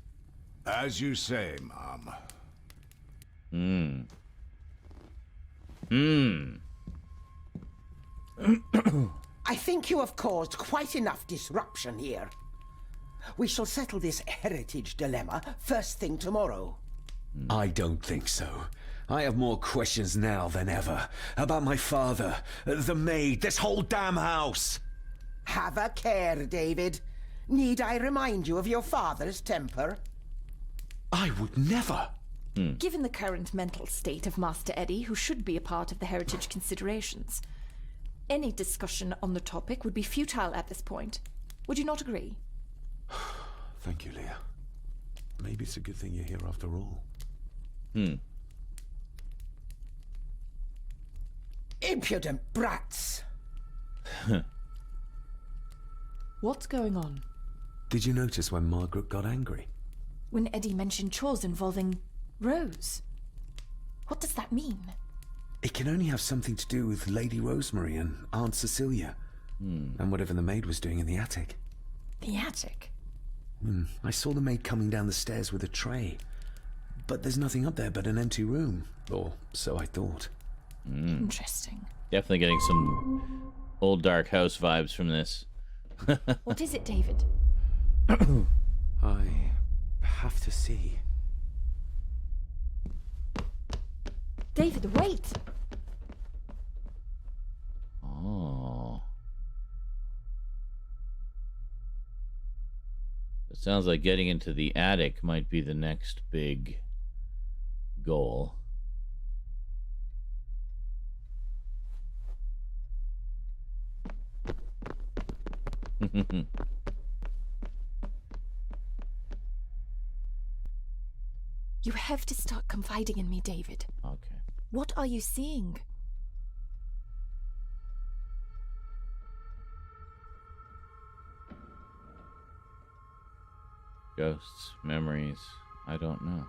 As you say, Mom. I think you have caused quite enough disruption here. We shall settle this heritage dilemma first thing tomorrow. I don't think so. I have more questions now than ever. About my father, the maid, this whole damn house. Have a care, David. Need I remind you of your father's temper? I would never. Given the current mental state of Master Eddie, who should be a part of the heritage considerations, any discussion on the topic would be futile at this point. Would you not agree? Thank you, Leah. Maybe it's a good thing you're here after all. Impudent brats! What's going on? Did you notice when Margaret got angry? When Eddie mentioned chores involving Rose. What does that mean? It can only have something to do with Lady Rosemary and Aunt Cecilia. And whatever the maid was doing in the attic. The attic? I saw the maid coming down the stairs with a tray. But there's nothing up there but an empty room. Or so I thought. Interesting. Definitely getting some old dark house vibes from this. What is it, David? I have to see. David, wait! Oh. It sounds like getting into the attic might be the next big goal. You have to start confiding in me, David. Okay. What are you seeing? Ghosts, memories, I don't know.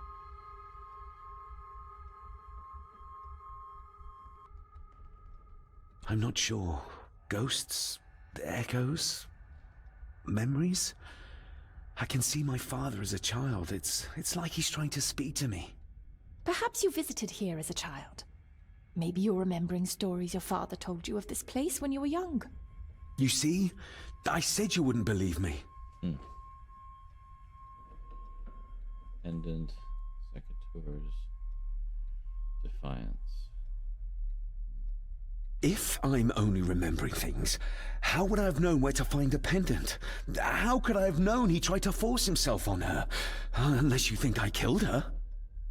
I'm not sure. Ghosts? Echoes? Memories? I can see my father as a child. It's like he's trying to speak to me. Perhaps you visited here as a child. Maybe you're remembering stories your father told you of this place when you were young. You see? I said you wouldn't believe me. Pendant, Secateurs, Defiance. If I'm only remembering things, how would I have known where to find a pendant? How could I have known he tried to force himself on her? Unless you think I killed her.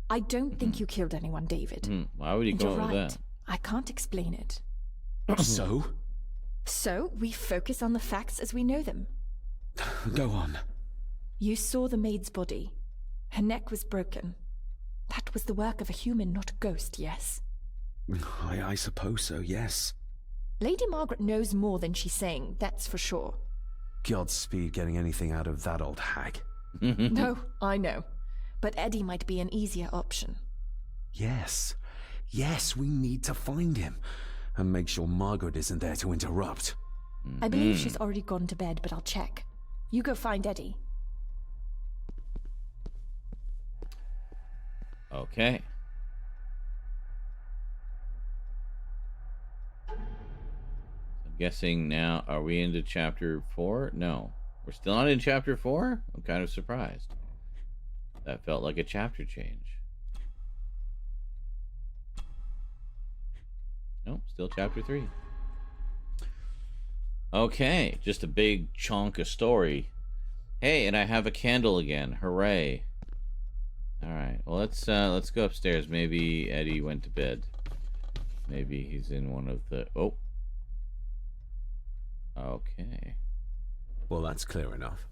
I don't think you killed anyone, David. Why would he And go you're with right. that? I can't explain it. So? So, we focus on the facts as we know them. Go on. You saw the maid's body. Her neck was broken. That was the work of a human, not a ghost, yes? I suppose so, yes. Lady Margaret knows more than she's saying, that's for sure. Godspeed getting anything out of that old hag. No, I know. But Eddie might be an easier option. Yes. Yes, we need to find him. And make sure Margaret isn't there to interrupt. I believe she's already gone to bed, but I'll check. You go find Eddie. Okay. I'm guessing now, are we into chapter 4? No. We're still not in chapter 4? I'm kind of surprised. That felt like a chapter change. Nope, still chapter 3. Okay, just a big chunk of story. Hey, and I have a candle again. Hooray. Alright, well let's go upstairs. Maybe Eddie went to bed. Maybe he's in one of the... Oh. Okay. Well, that's clear enough.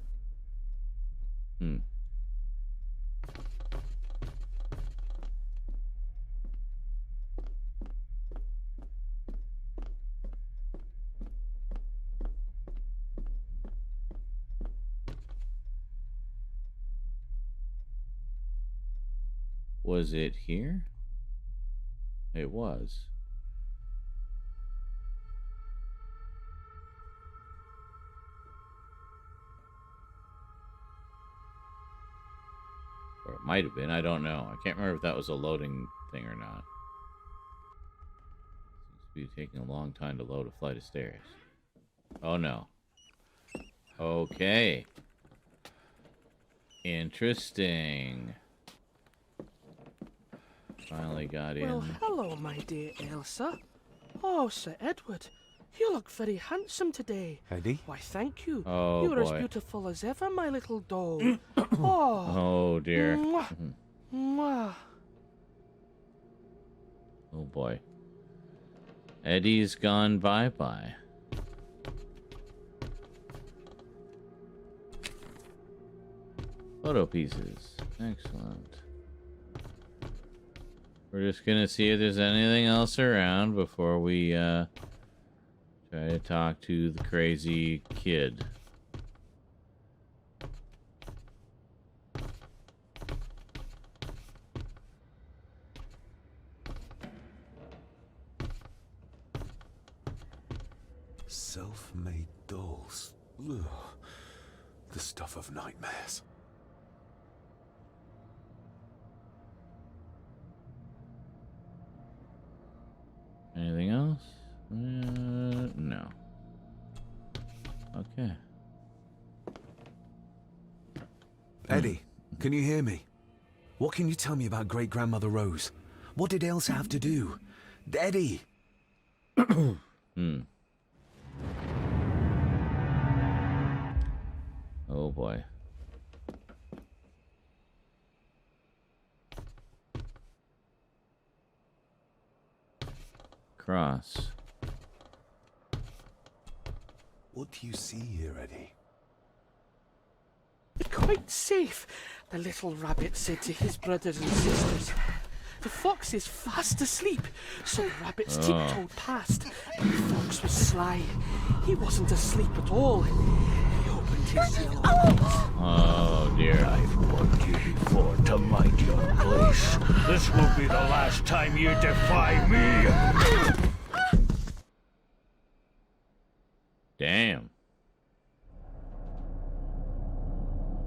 Was it here? It was. Or it might have been. I don't know. I can't remember if that was a loading thing or not. Seems to be taking a long time to load a flight of stairs. Oh no. Okay. Interesting. Finally got in. Well, hello, my dear Elsa. Oh, Sir Edward, you look very handsome today. Eddie? Why, thank you. Oh, You're as boy. beautiful as ever, my little doll. Oh, Oh dear. mwah, mwah. Oh boy. Eddie's gone bye-bye. Photo pieces. Excellent. We're just gonna see if there's anything else around before we try to talk to the crazy kid. Self-made dolls. Ugh. The stuff of nightmares. Anything else? No. Okay. Eddie, can you hear me? What can you tell me about great-grandmother Rose? What did Elsa have to do? Eddie! Oh boy. Cross. What do you see here, Eddie? Quite safe, the little rabbit said to his brothers and sisters. The fox is fast asleep, so the rabbits tiptoed past, and the fox was sly. He wasn't asleep at all. He opened his yellow eyes. Oh dear. I've warned you before to mind your place. This will be the last time you defy me. Damn.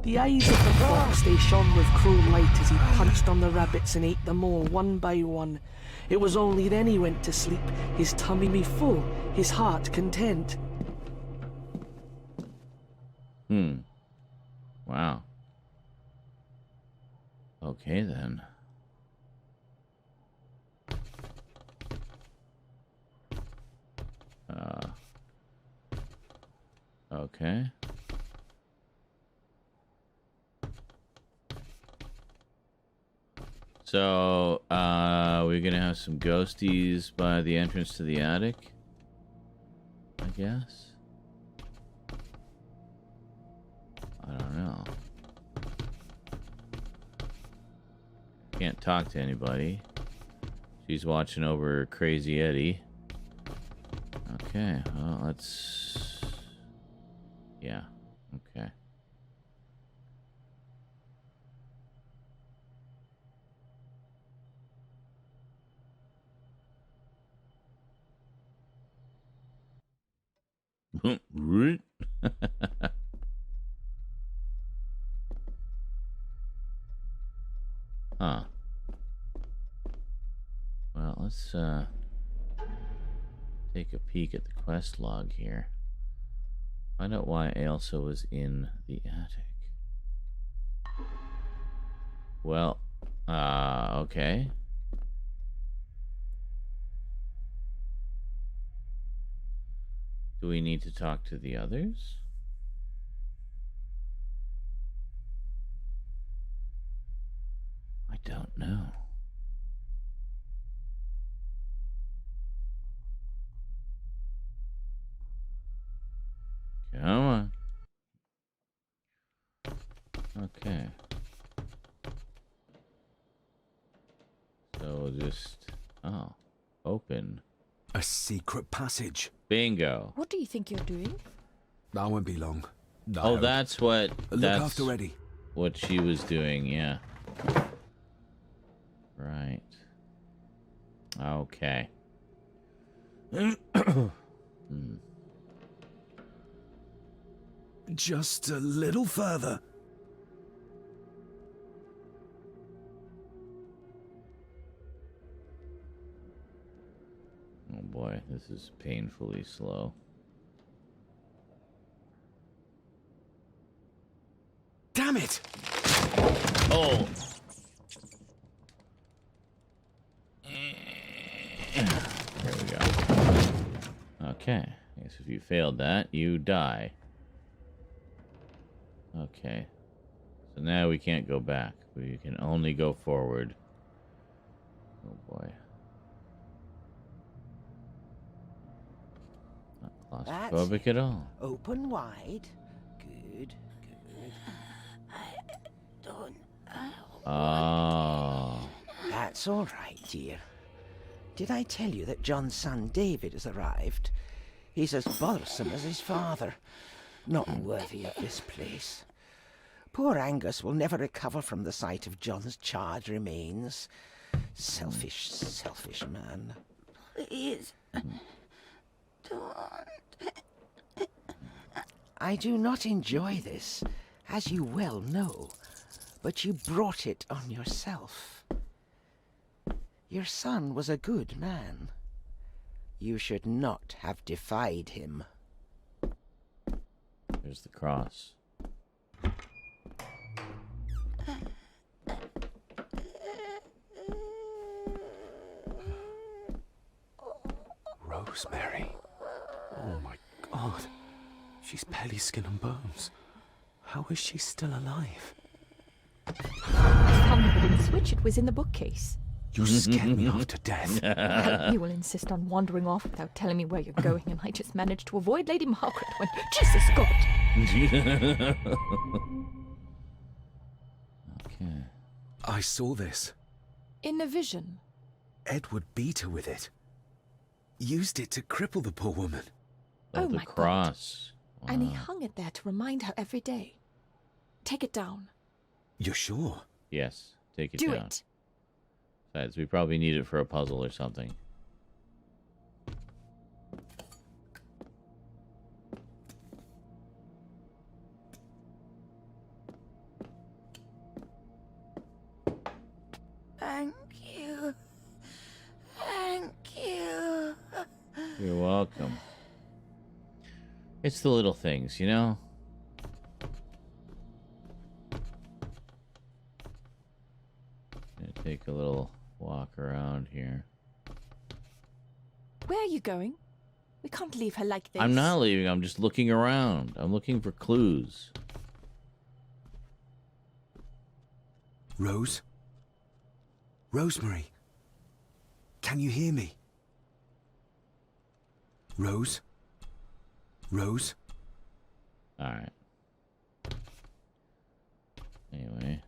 The eyes of the fox, they shone with cruel light as he punched on the rabbits and ate them all one by one. It was only then he went to sleep, his tummy full, his heart content. Wow. Okay then. Okay. So, we're gonna have some ghosties by the entrance to the attic, I guess. I don't know. Can't talk to anybody. She's watching over Crazy Eddie. Okay, well, let's... Yeah, okay. Root. Huh. Well, let's take a peek at the quest log here. Find out why Elsa was in the attic. Well, okay. Do we need to talk to the others? I don't know. Come on. Okay. So just... Oh. Open. A secret passage. Bingo. What do you think you're doing? That won't be long. Oh, that's what... Look after Eddie. What she was doing, yeah. Right. Okay. Just a little further. Oh boy, this is painfully slow. Damn it! Oh! There we go. Okay. I guess if you failed that, you die. Okay. So now we can't go back. We can only go forward. Oh boy. Not claustrophobic at all. Open wide. Good, good. Oh. That's all right, dear. Did I tell you that John's son David has arrived? He's as bothersome as his father. Not worthy of this place. Poor Angus will never recover from the sight of John's charred remains. Selfish, selfish man. Please, don't. I do not enjoy this, as you well know, but you brought it on yourself. Your son was a good man. You should not have defied him. There's the cross. Rosemary. Oh my God. She's barely skin and bones. How is she still alive? I found the wooden switch. It was in the bookcase. You scared me half to death. I hope you will insist on wandering off without telling me where you're going, and I just managed to avoid Lady Margaret when... Jesus God! Okay. I saw this. In a vision. Edward beat her with it. Used it to cripple the poor woman. Oh the my cross. God. And he Wow. hung it there to remind her every day. Take it down. You're sure? Yes, take it Do down. it. Besides, we probably need it for a puzzle or something. Thank you. Thank you. You're welcome. It's the little things, you know? Gonna take a little walk around here. Where are you going? We can't leave her like this. I'm not leaving, I'm just looking around. I'm looking for clues. Rose? Rosemary? Can you hear me? Rose? Rose? Alright. Anyway.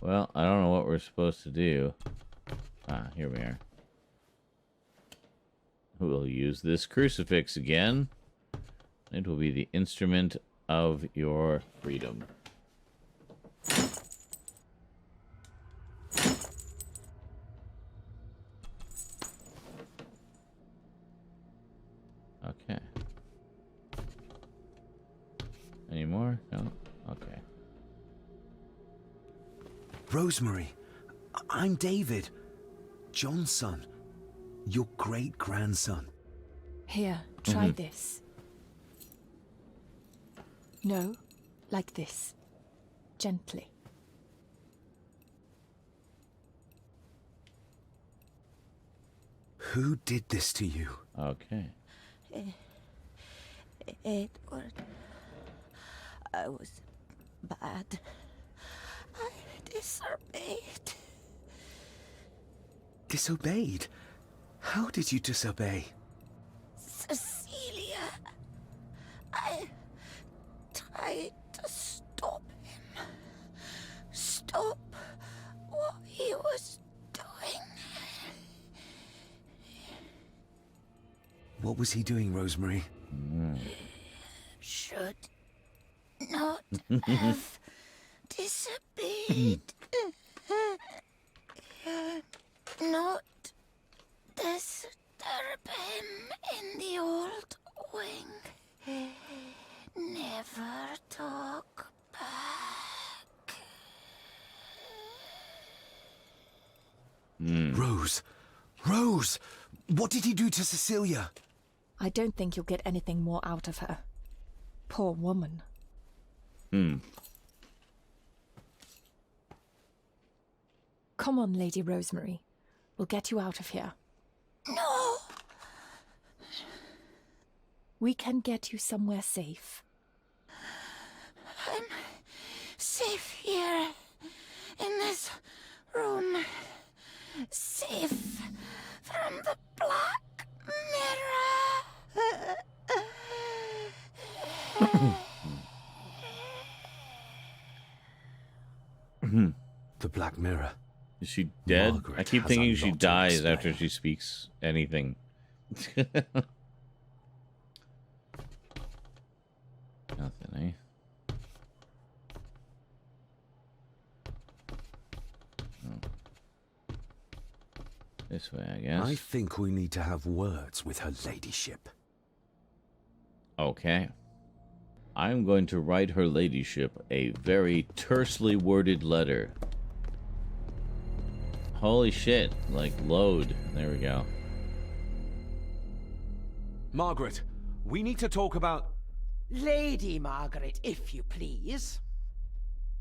Well, I don't know what we're supposed to do. Ah, here we are. We'll use this crucifix again. It will be the instrument of your freedom. Okay. Any more? No? Okay. Rosemary, I'm David, John's son, your great-grandson. Here, try this. No, like this. Gently. Who did this to you? Okay. Edward, I was bad. I disobeyed. Disobeyed? How did you disobey? Cecilia, I tried to stop him. Stop what he was doing. What was he doing, Rosemary? Should not have disobeyed. Not disturb him in the old wing. Never talk back. Rose! Rose! What did he do to Cecilia? I don't think you'll get anything more out of her. Poor woman. Come on, Lady Rosemary. We'll get you out of here. No! We can get you somewhere safe. I'm safe here, in this room. Safe from the Black Mirror. The Black Mirror. Is she dead? Margaret I keep has thinking a she lot to dies explain. after she speaks anything. Nothing, eh? This way, I guess. I think we need to have words with her ladyship. Okay. I'm going to write her ladyship a very tersely worded letter. Holy shit. Like, load. There we go. Margaret, we need to talk about... Lady Margaret, if you please.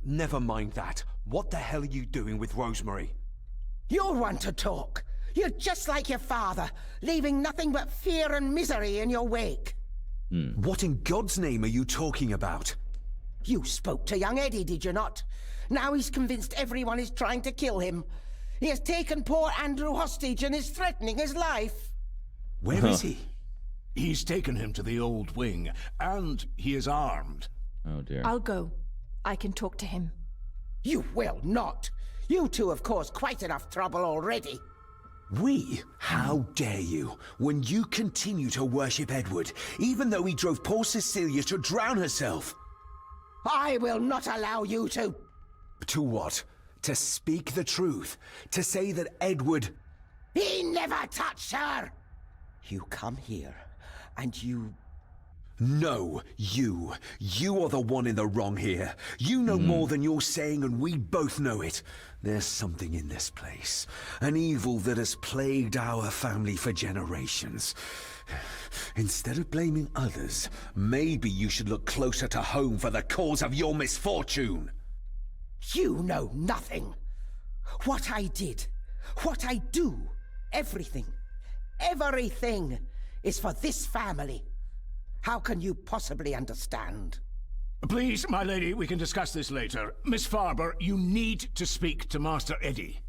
Never mind that. What the hell are you doing with Rosemary? You're one to talk. You're just like your father, leaving nothing but fear and misery in your wake. What in God's name are you talking about? You spoke to young Eddie, did you not? Now he's convinced everyone is trying to kill him. He has taken poor Andrew hostage and is threatening his life. Where is he? He's taken him to the old wing, and he is armed. Oh, dear. I'll go. I can talk to him. You will not. You two have caused quite enough trouble already. We? How dare you? When you continue to worship Edward, even though he drove poor Cecilia to drown herself. I will not allow you to... To what? To speak the truth? To say that Edward... He never touched her! You come here, and you... No, you. You are the one in the wrong here. You know more than you're saying, and we both know it. There's something in this place. An evil that has plagued our family for generations. Instead of blaming others, maybe you should look closer to home for the cause of your misfortune. You know nothing. What I did, what I do, everything is for this family. How can you possibly understand? Please, my lady, we can discuss this later. Miss Farber, you need to speak to Master Eddie.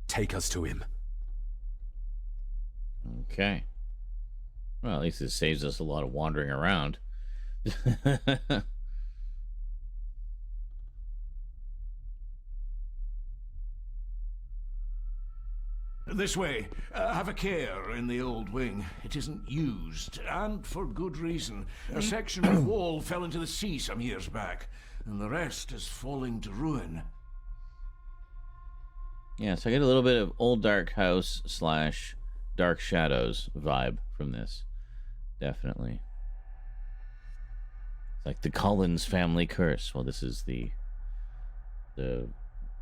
Take us to him. Okay. Well, at least it saves us a lot of wandering around. This way. Have a care in the old wing. It isn't used, and for good reason. A section of wall fell into the sea some years back, and the rest is falling to ruin. Yeah, so I get a little bit of Old Dark House / Dark Shadows vibe from this. Definitely. It's like the Collins family curse. Well, this is the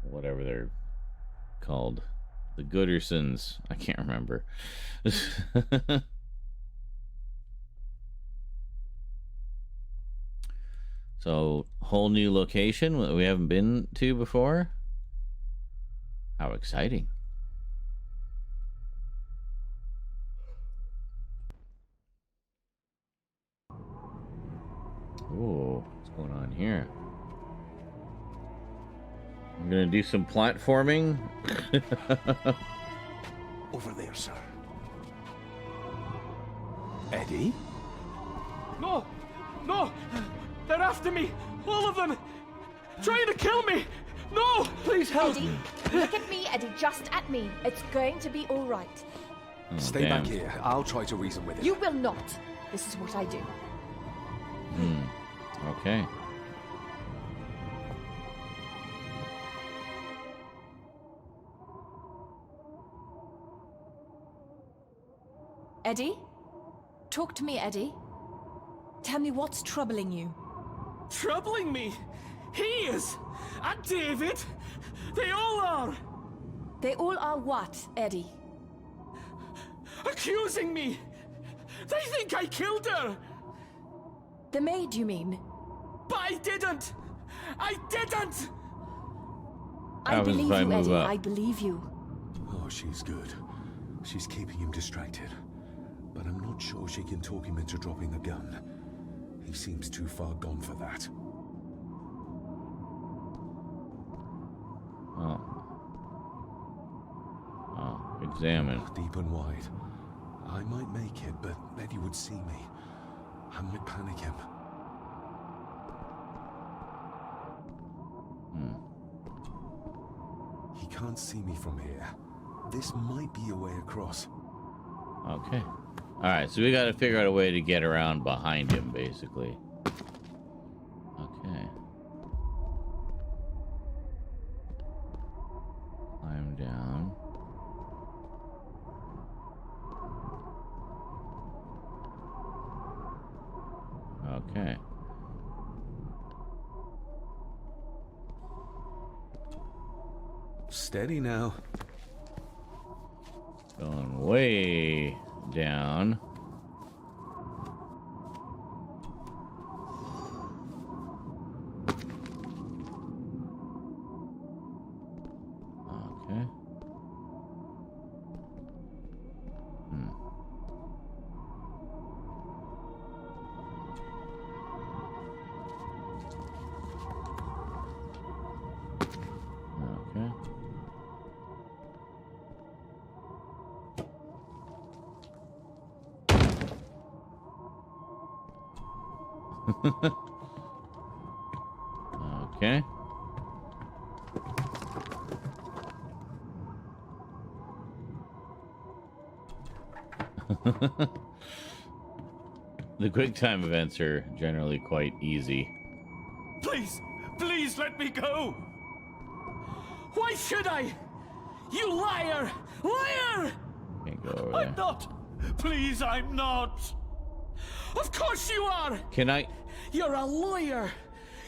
whatever they're called. The Goodersons. I can't remember. So, whole new location that we haven't been to before. How exciting. Ooh, what's going on here? I'm gonna do some platforming. Over there, sir. Eddie? No! No! They're after me! All of them! Trying to kill me! No! Please help! Eddie, look at me, Eddie, just at me. It's going to be all right. Oh, Stay damn. back here. I'll try to reason with it. You will not. This is what I do. Okay. Eddie? Talk to me, Eddie. Tell me what's troubling you. Troubling me? He is! And David! They all are! They all are what, Eddie? Accusing me! They think I killed her! The maid, you mean? But I didn't! I didn't! I That was believe if I you, move Eddie. up. I believe you. Oh, she's good. She's keeping him distracted. But I'm not sure she can talk him into dropping the gun. He seems too far gone for that. Oh, examine. Deep and wide. I might make it, but Eddie would see me. I might panic him. He can't see me from here. This might be a way across. Okay. Alright, so we gotta figure out a way to get around behind him, basically. Okay. Climb down. Okay. Steady now. Going way down. Okay. Okay. Okay. The quick time events are generally quite easy. Please, please let me go. Why should I? You liar! Liar! Can't go over I'm there. not. Please, I'm not. Of course you are. Can I? You're a lawyer.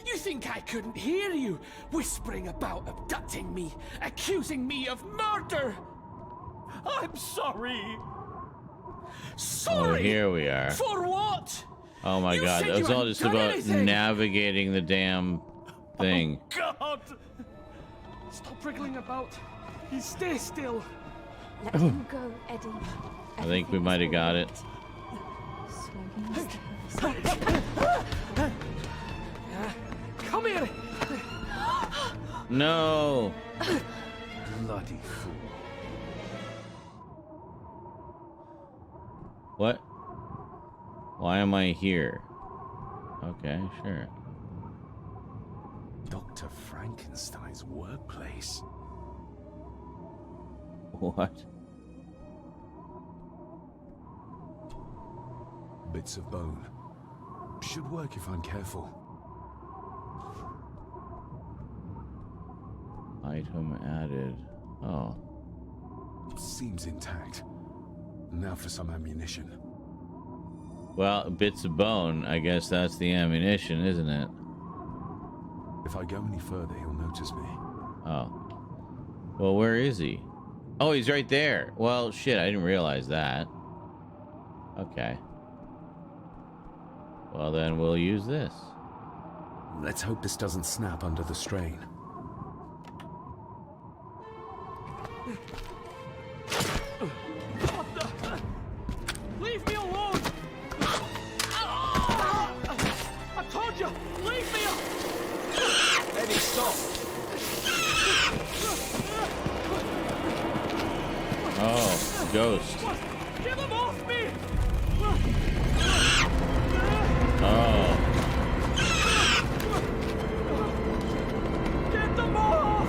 You think I couldn't hear you whispering about abducting me, accusing me of murder? I'm sorry. Sorry. Oh, here we are. For what? Oh my You god, said that was you all hadn't just done about anything. navigating the damn thing. God! Stop wriggling about. You stay still. Let him go, Eddie. I think we might have got it. Come here. No! Bloody fool. What? Why am I here? Okay, sure. Dr. Frankenstein's workplace. What? Bits of bone. Should work if I'm careful. Item added. Oh. Seems intact. Now for some ammunition. Well, bits of bone. I guess that's the ammunition, isn't it? If I go any further, he'll notice me. Oh. Well, where is he? Oh, he's right there. Well, shit, I didn't realize that. Okay. Well, then we'll use this. Let's hope this doesn't snap under the strain. Leave me alone. I told you, leave me alone. Eddie, stop! Oh, ghost. Get them off me. Oh. Get them off.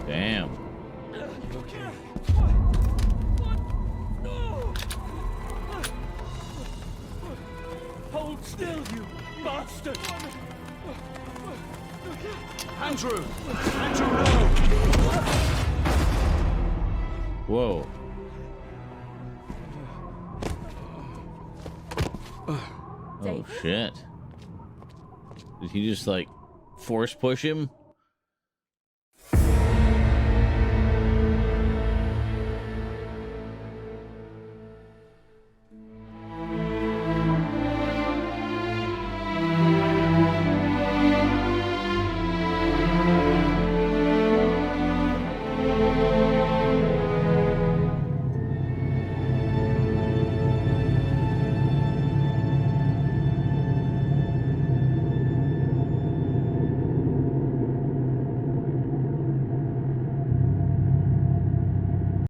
Damn. Okay. Hold still, you bastard! Andrew! Andrew, no! Whoa. Oh, shit. Did he just, like, force push him?